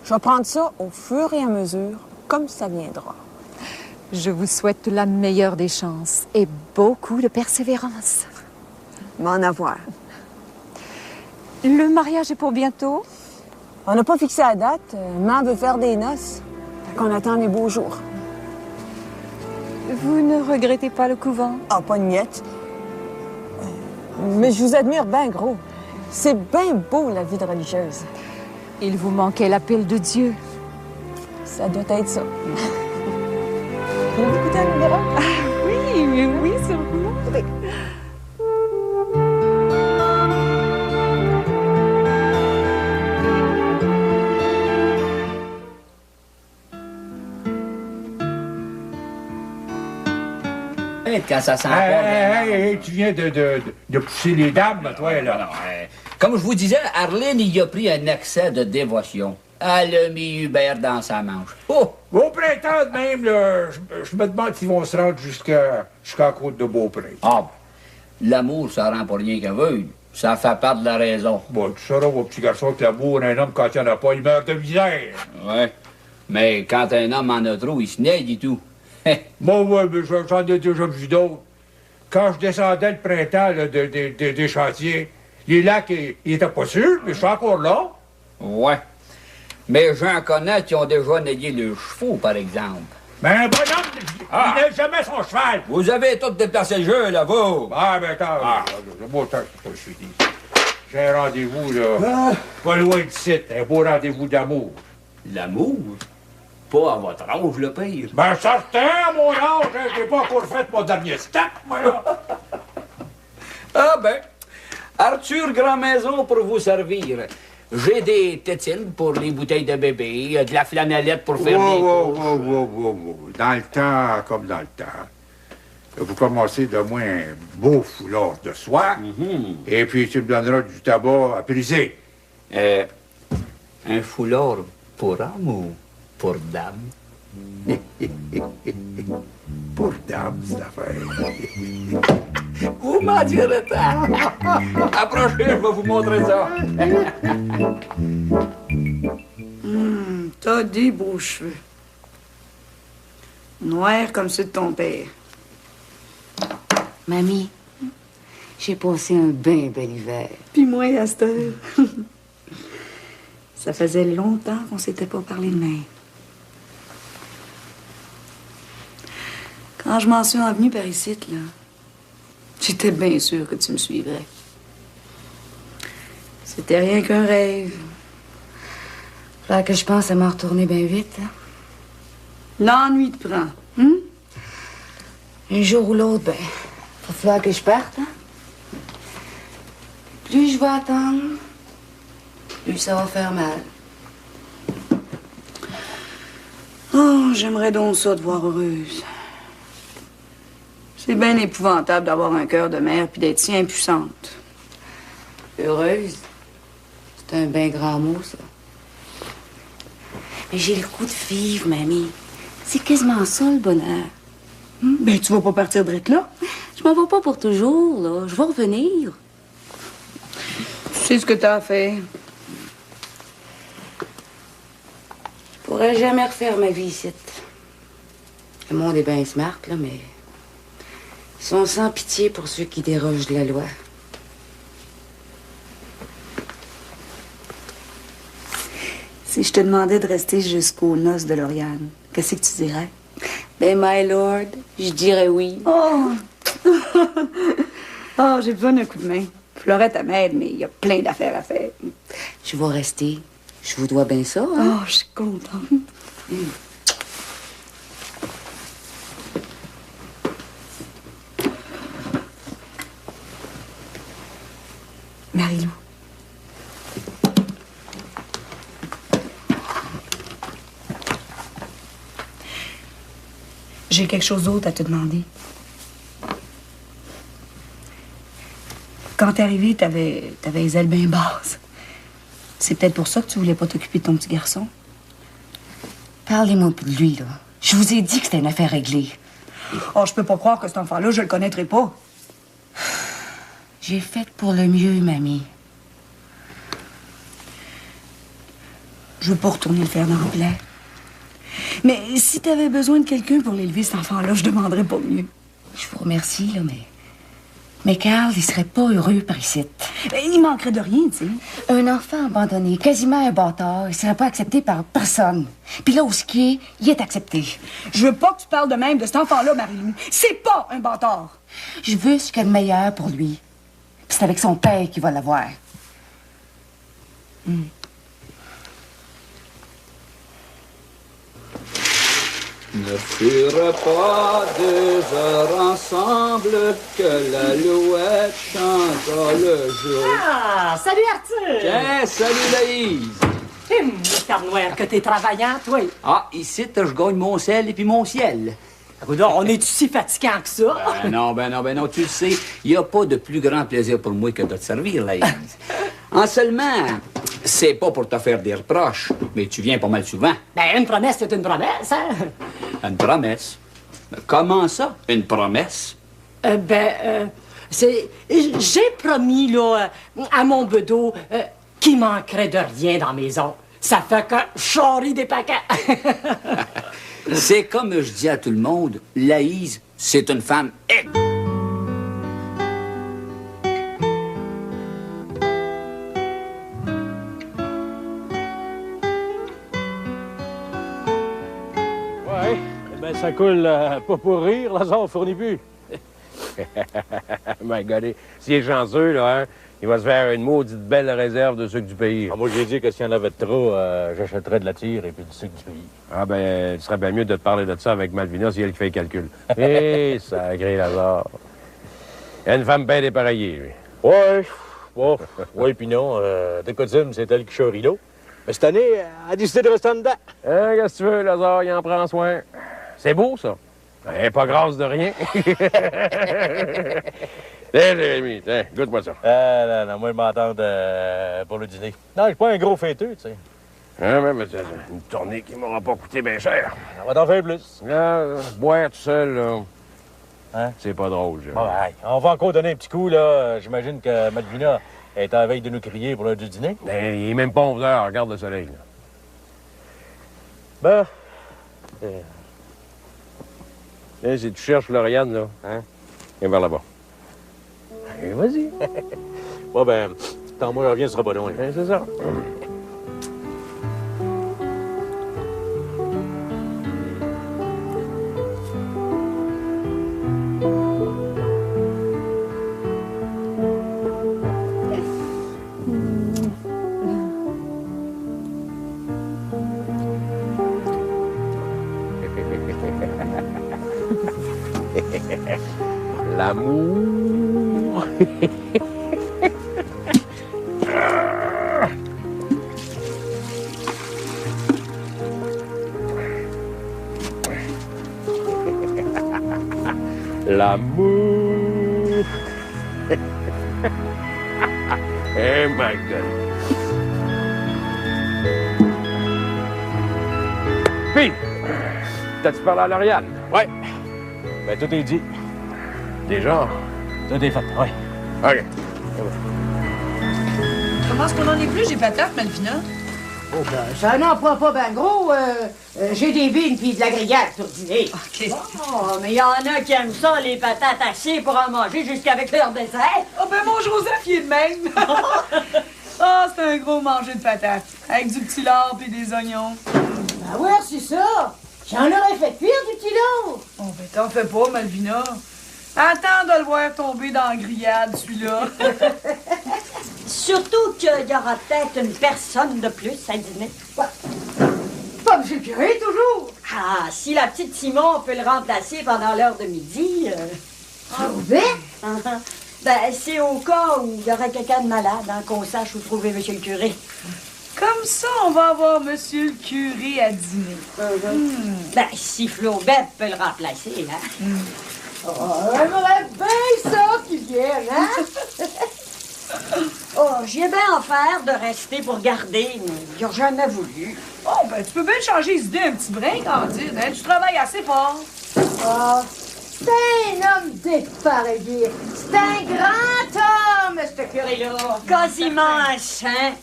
Je vais prendre ça au fur et à mesure, comme ça viendra. Je vous souhaite la meilleure des chances et beaucoup de persévérance. M'en avoir. Le mariage est pour bientôt? On n'a pas fixé la date. Maman veut faire des noces. Fait qu'on attend les beaux jours. Vous ne regrettez pas le couvent? Ah, pas de miette. Mais je vous admire bien gros. C'est bien beau, la vie de religieuse. Il vous manquait l'appel de Dieu. Ça doit être ça. Vous écoutez un numéro? Oui, sûrement. Quand ça sent Hey, tu viens de pousser les dames, toi, là. Comme je vous disais, Arlene y a pris un excès de dévotion. Elle a mis Hubert dans sa manche. Oh! Au printemps de même, là, je me demande s'ils vont se rendre jusqu'à la côte de Beaupré. Ah, l'amour, ça rend pas rien qu'aveugle. Ça fait part de la raison. Bon, tu sauras, mon petit garçon, que l'amour, un homme, quand il n'y en a pas, il meurt de misère. Ouais. Mais quand un homme en a trop, il se nègue et tout. Moi, ouais, mais j'en ai déjà vu d'autres. Quand je descendais le printemps là, des chantiers, les lacs, ils étaient pas sûrs, mais je suis encore là. Ouais. Mais j'en connais qui ont déjà nayé leurs chevaux, par exemple. Ben, bonhomme, il n'a jamais son cheval. Vous avez tout déplacé le jeu, là, vous. Ah, ben, attends, moi, je te suis dit. J'ai un rendez-vous, là, pas loin d'ici, un beau rendez-vous d'amour. L'amour? Pas à votre âge, le pire. Ben, certain, à mon âge, hein, j'ai pas encore fait mon dernier step, moi, là. Ah, ben, Arthur Grand-Maison pour vous servir. J'ai des tétines pour les bouteilles de bébé, de la flanellette pour faire des courses. Dans le temps, comme dans le temps. Vous commencez de moins un beau foulard de soie, et puis tu me donneras du tabac à priser. Un foulard pour homme ou pour dame? Pour dame, cette affaire. Vous m'en direz tant. Approchez, je vais vous montrer ça. T'as des beaux cheveux. Noirs comme ceux de ton père. Mamie, j'ai passé un bien bel hiver. Puis moi, à cette heure. Ça faisait longtemps qu'on s'était pas parlé de même. Quand je m'en suis envenue par ici, là, j'étais bien sûre que tu me suivrais. C'était rien qu'un rêve. Fait que je pense à m'en retourner bien vite. Hein? L'ennui te prend. Un jour ou l'autre, ben, va falloir que je parte. Hein? Plus je vais attendre, plus ça va faire mal. Oh, j'aimerais donc ça te voir heureuse. C'est bien épouvantable d'avoir un cœur de mère puis d'être si impuissante. Heureuse? C'est un bien grand mot, ça. Mais j'ai le goût de vivre, mamie. C'est quasiment ça, le bonheur. Ben, tu vas pas partir de là? Je m'en vais pas pour toujours, là. Je vais revenir. Tu sais ce que t'as à faire. Je pourrais jamais refaire ma vie ici. Le monde est bien smart, là, mais... Ils sont sans pitié pour ceux qui dérogent de la loi. Si je te demandais de rester jusqu'aux noces de Lauriane, qu'est-ce que tu dirais? Ben, my lord, je dirais oui. Oh! Oh, j'ai besoin d'un coup de main. Florette, elle m'aide, mais il y a plein d'affaires à faire. Je vais rester. Je vous dois bien ça, Oh, hein? je suis contente. Marie-Lou. J'ai quelque chose d'autre à te demander. Quand t'es arrivée, t'avais les ailes bien basses. C'est peut-être pour ça que tu voulais pas t'occuper de ton petit garçon. Parlez-moi de lui, là. Je vous ai dit que c'était une affaire réglée. Oh, je peux pas croire que cet enfant-là, je le connaîtrai pas. J'ai fait pour le mieux, mamie. Je veux pas retourner le faire dans le plat. Mais si t'avais besoin de quelqu'un pour l'élever, cet enfant-là, je demanderais pas mieux. Je vous remercie, là, mais... Mais Carl, il serait pas heureux par ici. Il manquerait de rien, tu sais. Un enfant abandonné, quasiment un bâtard, il serait pas accepté par personne. Puis là, où ce qui est, il est accepté. Je veux pas que tu parles de même de cet enfant-là, Marie-Lou. C'est pas un bâtard. Je veux ce qu'il y a de meilleur pour lui. Puis c'est avec son père qu'il va l'avoir. Ne furent pas 2 heures ensemble que l'alouette chanta le jour. Ah, salut Arthur! Tiens, salut Laïse! Moutarde noire que t'es travaillant, toi. Ah, ici, je gagne mon sel et puis mon ciel. Écoute, on est-tu si fatigant que ça? Ben non, tu le sais, il n'y a pas de plus grand plaisir pour moi que de te servir, Laïse. En seulement, c'est pas pour te faire des reproches, mais tu viens pas mal souvent. Ben, une promesse, c'est une promesse, hein? Une promesse? Comment ça, une promesse? J'ai promis, là, à mon bedeau, qu'il manquerait de rien dans la maison. Ça fait que je charrie des paquets. C'est comme je dis à tout le monde, Laïse, c'est une femme Ben, ça coule pas pour rire, Lazare fournit plus. My God, s'il est chanceux, là, hein, il va se faire une maudite belle réserve de sucre du pays. Ah, moi, j'ai dit que s'il y en avait trop, j'achèterais de la tire et puis du sucre du pays. Ah, ben, il serait bien mieux de te parler de ça avec Malvina, c'est elle qui fait les calculs. Hé, sacré Lazare. Il y a une femme bien dépareillée, lui. Ouais, ouais, puis non. De coutume, c'est elle qui charrie l'eau. Mais cette année, elle a décidé de rester en dedans. Qu'est-ce que tu veux, Lazare, il en prend soin. C'est beau, ça. Elle est pas grasse de rien. Tiens, Jérémy, tiens, goûte-moi ça. Non, moi, je m'entends pour le dîner. Non, je suis pas un gros fêteux, tu sais. Ah, mais c'est une tournée qui m'aura pas coûté bien cher. On va t'en faire plus. Boire tout seul, là, hein? C'est pas drôle, Jérémy. Bon, hey, on va encore donner un petit coup, là. J'imagine que Malvina est à la veille de nous crier pour l'heure du dîner. Ben, il est même pas 11 heures, regarde le soleil, là. Ben... Tiens, si tu cherches Floriane, là, hein, viens vers là-bas. Allez, vas-y. Bon, ben, tant moi, je reviens, ce sera pas loin. Ben, c'est ça. L'amour. L'amour. Eh, my God. Puis, t'as-tu parlé à Lauriane? Ouais. Ben, tout est dit. Déjà? Tout est fait, oui. OK. Comment est-ce qu'on en est plus, j'ai patate, Malvina? Oh, ben, ça n'en prend pas ben gros. J'ai des vignes puis de la grillade pour dîner. OK. Oh, mais il y en a qui aiment ça, les patates assez pour en manger jusqu'avec leur dessert. Oh, ben mon Joseph, il est de même. Ah, c'est un gros manger de patates. Avec du petit lard puis des oignons. Ben ouais, c'est ça. J'en aurais fait cuire du petit lard. Oh, ben t'en fais pas, Malvina. Attends de le voir tomber dans la grillade, celui-là. Surtout qu'il y aura peut-être une personne de plus à dîner. Pas M. le curé, toujours. Ah, si la petite Simon peut le remplacer pendant l'heure de midi... Ah, ben? Ben, c'est au cas où il y aurait quelqu'un de malade, hein, qu'on sache où trouver M. le curé. Comme ça, on va avoir M. le curé à dîner. Ben, si Flaubert peut le remplacer, hein. Oh, j'aimerais bien ça qu'il vienne, hein? Oh, j'ai bien en faire de rester pour garder, mais il n'a jamais voulu. Oh, ben, tu peux bien changer les idées un petit brin, Candide, hein? Tu travailles assez fort. Oh, c'est un homme dépareillé. C'est un grand homme, ce curé-là. Quasiment un saint.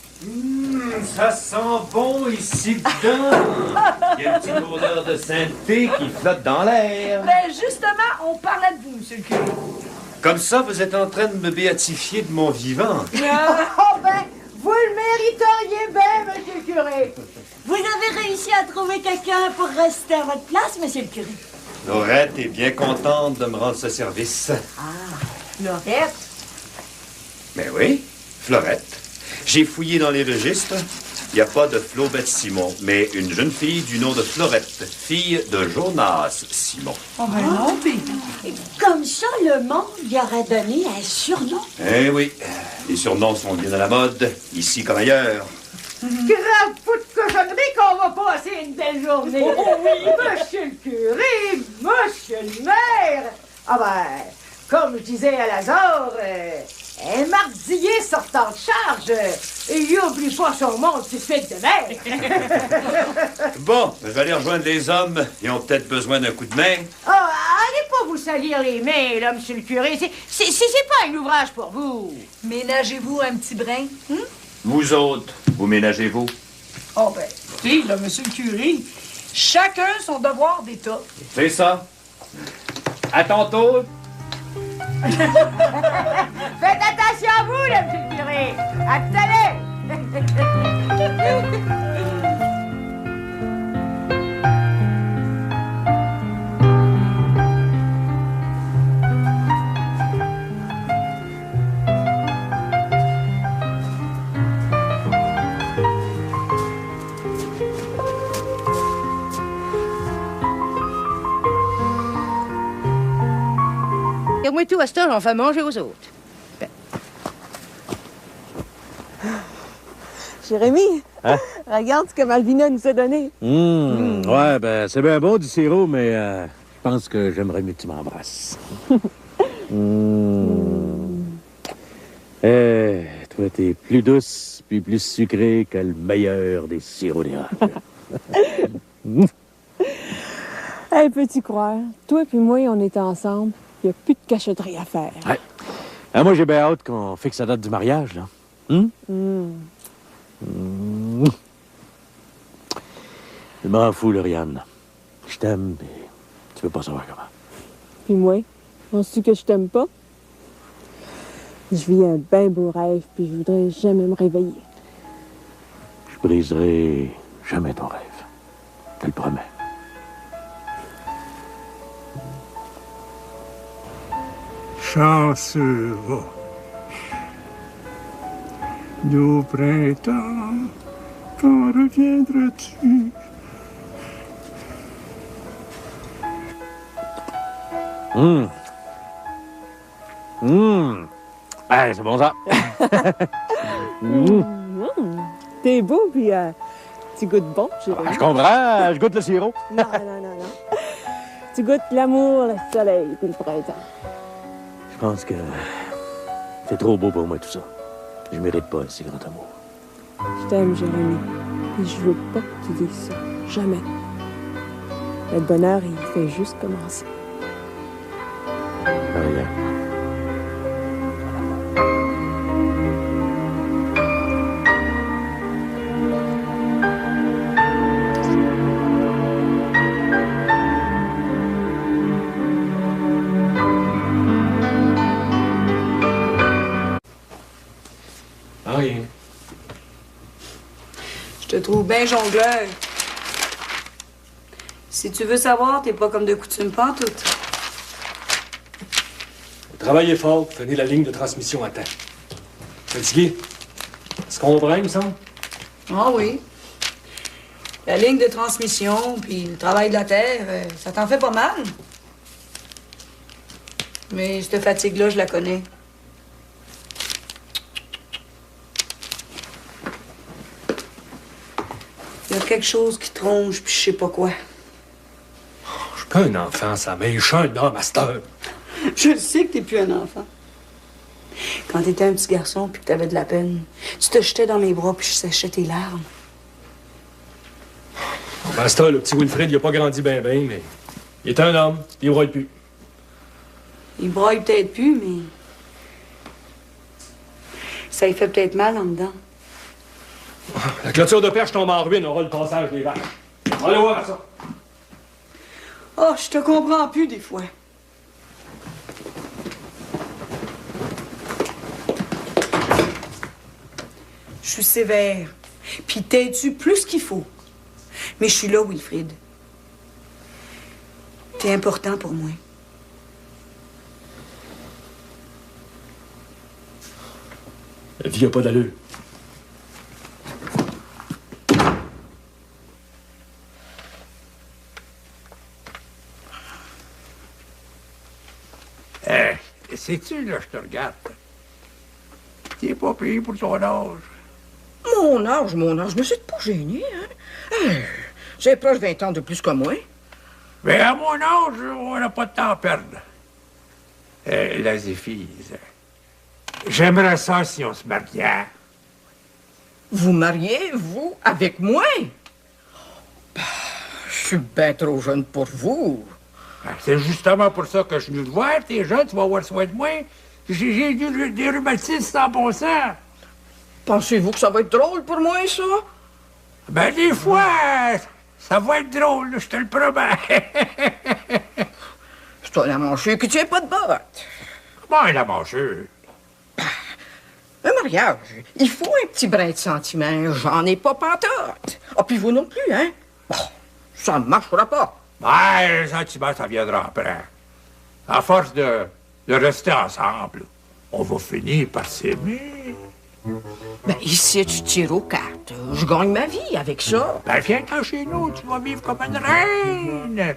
Ça sent bon ici dedans. Il y a une petite odeur de sainteté qui flotte dans l'air. Ben, justement, on parlait de vous, M. le curé. Comme ça, vous êtes en train de me béatifier de mon vivant. Oh, ben, vous le mériteriez bien, monsieur le curé. Vous avez réussi à trouver quelqu'un pour rester à votre place, monsieur le curé? Laurette est bien contente de me rendre ce service. Ah, Laurette? Mais oui, Florette. J'ai fouillé dans les registres. Il n'y a pas de Flaubert Simon, mais une jeune fille du nom de Florette, fille de Jonas Simon. Oh, ben non, pis... Comme ça, le monde lui aurait donné un surnom. Eh oui, les surnoms sont bien à la mode, ici comme ailleurs. Grave fou de cochonnerie qu'on va passer une belle journée. Oh oui. Monsieur le curé, monsieur le maire. Ah ben, comme je disais à Lazare, un mardier sortant de charge, il oublie pas son monde tout de suite de mer. Bon, je vais aller rejoindre les hommes. Ils ont peut-être besoin d'un coup de main. Ah, allez pas vous salir les mains, là, monsieur le curé. C'est pas un ouvrage pour vous. Ménagez-vous un petit brin, Vous autres, vous ménagez-vous? Oh, ben, écoutez, là, monsieur le curé, chacun son devoir d'État. C'est ça. À tantôt. Faites attention à vous, là, monsieur le curé. À tout à l'heure. moi, tout, à cette heure, on fait manger aux autres. Jérémy, Hein? regarde ce que Malvina nous a donné. Ouais, ben, c'est bien bon du sirop, mais je pense que j'aimerais mieux que tu m'embrasses. Toi, t'es plus douce puis plus sucrée que le meilleur des sirops d'érable. Hey, peux-tu croire? Toi puis moi, on est ensemble. Il n'y a plus de cachotterie à faire. Ouais. Ah, moi, j'ai bien hâte qu'on fixe la date du mariage, là. Je m'en fous, Lauriane. Je t'aime, mais tu veux pas savoir comment. Puis moi, penses-tu que je t'aime pas? Je vis un bien beau rêve, puis je voudrais jamais me réveiller. Je briserai jamais ton rêve. Je te le promets. Chanceux va. Nos printemps, quand reviendras-tu? Ouais, c'est bon ça. T'es beau, puis tu goûtes bon, Jérémy. Je comprends, je goûte le sirop. Non. Tu goûtes l'amour, le soleil, puis le printemps. Je pense que c'est trop beau pour moi tout ça. Je mérite pas un si grand amour. Je t'aime, Jérémy. Et je veux pas que tu dises ça. Jamais. Le bonheur, il fait juste commencer. Rien. Rien. Je te trouve bien jongleur. Si tu veux savoir, t'es pas comme de coutume pantoute. Travaillez fort pour finir la ligne de transmission à temps. Fatigué? Est-ce qu'on comprend, il me semble? Ah oui. La ligne de transmission, puis le travail de la terre, ça t'en fait pas mal. Mais cette fatigue-là, je la connais. Il y a quelque chose qui tronche, puis je sais pas quoi. Je suis pas un enfant, ça, mais je suis un homme à cette heure. Je sais que t'es plus un enfant. Quand t'étais un petit garçon puis que t'avais de la peine, tu te jetais dans mes bras puis je séchais tes larmes. Ben, à cette heure, le petit Wilfrid, il a pas grandi bien, mais il est un homme, il broille plus. Il broille peut-être plus, mais ça lui fait peut-être mal en dedans. La clôture de perche tombe en ruine, on aura le passage des vaches. Allez voir ça. Oh, je te comprends plus des fois. Je suis sévère, puis t'aides-tu plus qu'il faut. Mais je suis là, Wilfrid. T'es important pour moi. La vie a pas d'allure. Sais-tu, là, je te regarde. T'es pas payé pour ton âge. Mon âge, mais c'est pas gêné, hein? J'ai proche 20 ans de plus que moi. Mais à mon âge, on n'a pas de temps à perdre. La Zéphise, j'aimerais ça si on se mariait. Vous mariez, vous, avec moi? Ben, je suis bien trop jeune pour vous. Ben, c'est justement pour ça que je suis venu te voir. T'es jeune, tu vas avoir soin de moi. J'ai des rhumatismes sans bon sens. Pensez-vous que ça va être drôle pour moi, ça? Ben, des fois, ça va être drôle, je te le promets. C'est toi la manchue qui tient pas de botte. Comment la manchue? Un mariage, il faut un petit brin de sentiment. J'en ai pas pantoute. Ah, puis vous non plus, hein? Bon, ça ne marchera pas. Ben, le sentiment, ça viendra après. À force de rester ensemble, on va finir par s'aimer. Ben, ici, tu tires aux cartes. Je gagne ma vie avec ça. Ben, viens-t'en chez nous, tu vas vivre comme une reine.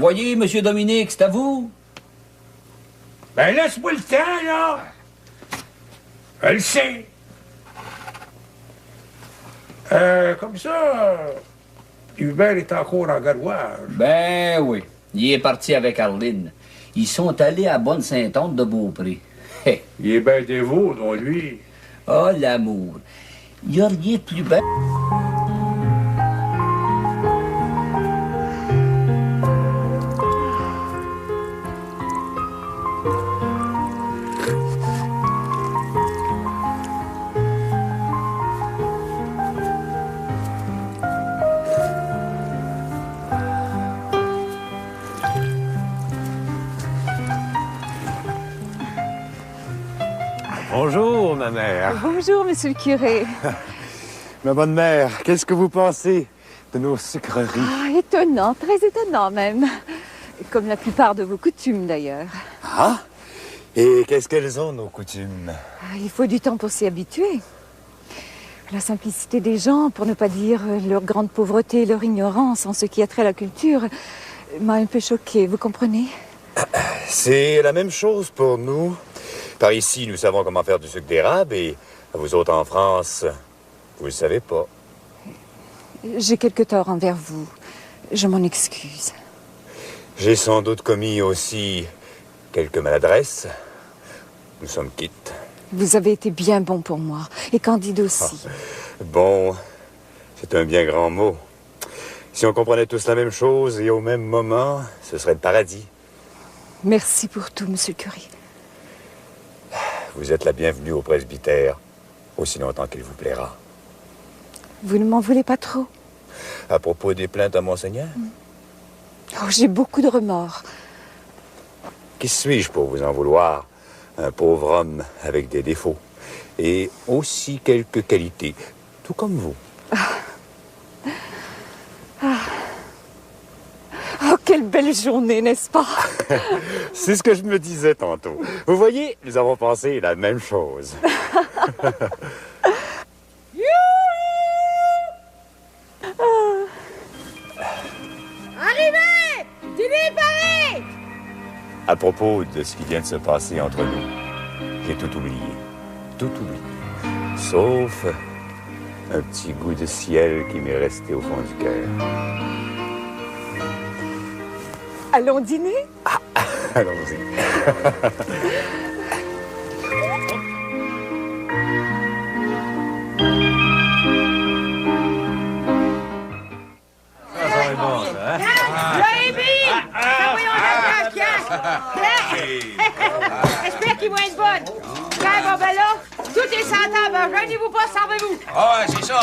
voyez, Monsieur Dominique, c'est à vous? Ben, laisse-moi le temps, là. Je le sais. Comme ça, Hubert est encore en garouage. Ben oui. Il est parti avec Arline. Ils sont allés à Bonne-Saint-Onde de Beaupré. Il est bien dévot, non, lui. Oh, l'amour. Il n'y a rien de plus belle. Bonjour, ma mère. Bonjour, monsieur le curé. Ma bonne mère, qu'est-ce que vous pensez de nos sucreries? Ah, étonnant, très étonnant même. Comme la plupart de vos coutumes, d'ailleurs. Ah? Et qu'est-ce qu'elles ont, nos coutumes? Il faut du temps pour s'y habituer. La simplicité des gens, pour ne pas dire leur grande pauvreté, leur ignorance en ce qui a trait à la culture, m'a un peu choquée, vous comprenez? C'est la même chose pour nous. Par ici, nous savons comment faire du sucre d'érable et vous autres en France, vous le savez pas. J'ai quelque tort envers vous. Je m'en excuse. J'ai sans doute commis aussi quelques maladresses. Nous sommes quittes. Vous avez été bien bon pour moi, et Candide aussi. Bon, c'est un bien grand mot. Si on comprenait tous la même chose et au même moment, ce serait le paradis. Merci pour tout, monsieur le curé. Vous êtes la bienvenue au presbytère, aussi longtemps qu'il vous plaira. Vous ne m'en voulez pas trop? À propos des plaintes à Monseigneur? Oh, j'ai beaucoup de remords. Qui suis-je pour vous en vouloir? Un pauvre homme avec des défauts. Et aussi quelques qualités, tout comme vous. Oh, quelle belle journée, n'est-ce pas? C'est ce que je me disais tantôt. Vous voyez, nous avons pensé la même chose. Arrivez! Dîner Paris! À propos de ce qui vient de se passer entre nous, j'ai tout oublié. Tout oublié. Sauf un petit goût de ciel qui m'est resté au fond du cœur. Allons dîner? Allons-y. J'espère qu'ils vont être bonnes. Tiens, bon, ben là, tout est sans table. Joignez-vous pas, servez-vous. Ah, ouais, c'est ça.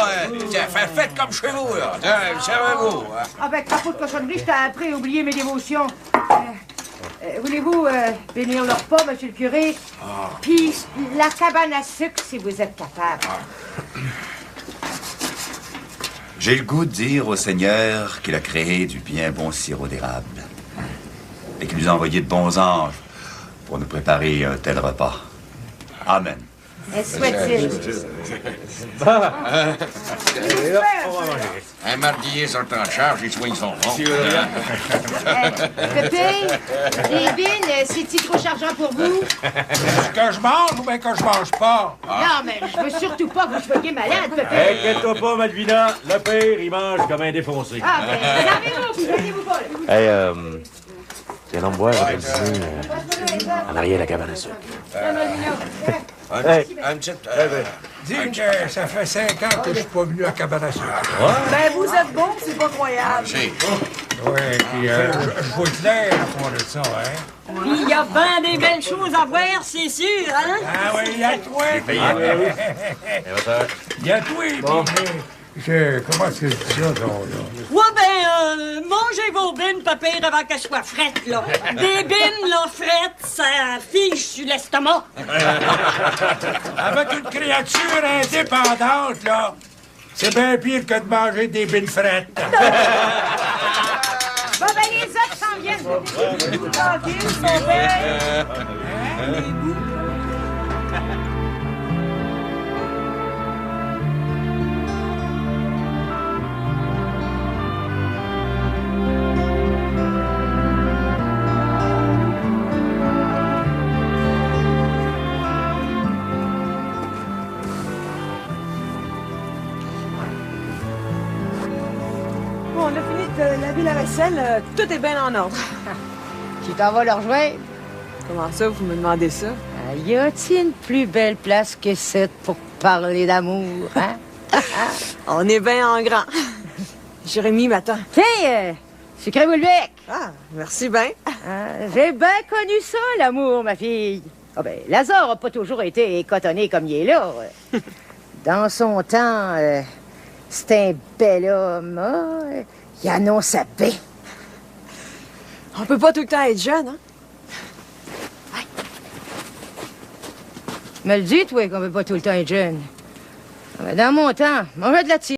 Tiens, faites comme chez vous, là. Tiens, servez-vous. Ah, ben, crapaud de cochonnerie, j'étais après oublié mes dévotions. Voulez-vous bénir le repas, monsieur le curé? Puis la cabane à sucre, si vous êtes capable. J'ai le goût de dire au Seigneur qu'il a créé du bien bon sirop d'érable et qu'il nous a envoyé de bons anges pour nous préparer un tel repas. Amen. Et soit-il. Un mardier sont en charge, ils soignent son rond. Pépé, les bines, c'est-il trop chargeant pour vous? Est-ce que je mange ou bien que je mange pas? Non, mais je veux surtout pas que vous soyez malade, Pépé. Inquiète-toi pas, Malvina. Le père, il mange comme un défoncé. Ah, ben, servez-vous, puis joignez-vous pas. Hey, viens donc me voir après le dîner, en arrière de la cabane à sucre. Un petit... Dis que ça fait 5 ans que je suis pas venu à cabane à sucre. Ben, vous êtes bon, c'est pas croyable. Oui, puis je vois clair à fond de ça, hein? Puis il y a bien des belles choses à voir, c'est sûr, hein? Ah oui, il y a toi. Il y a toi, comment est-ce que je dis ça, donc, là? Ouais, ben, mangez vos bines, pas pire, avant qu'elles soient frettes, là. Des bines, là, frettes, ça fiche sur l'estomac. Avec une créature indépendante, là, c'est bien pire que de manger des bines frettes. Bon, ben, les autres s'en viennent. Tranquille, son père. on a fini de laver la vaisselle. Tout est bien en ordre. Tu t'en vas le rejoindre? Comment ça, vous me demandez ça? Y a-t-il une plus belle place que cette pour parler d'amour, hein? On est bien en grand. Jérémy m'attend. Tiens, sucré Boulbec! Ah, merci bien. J'ai bien connu ça, l'amour, ma fille. Ah ben, Lazare n'a pas toujours été cotonné comme il est là. Dans son temps, c'était un bel homme. Il annonce sa paix. On peut pas tout le temps être jeune, hein? Me le dis, toi, qu'on veut pas tout le temps être jeune. Ah ben, dans mon temps, mangeais de la tire.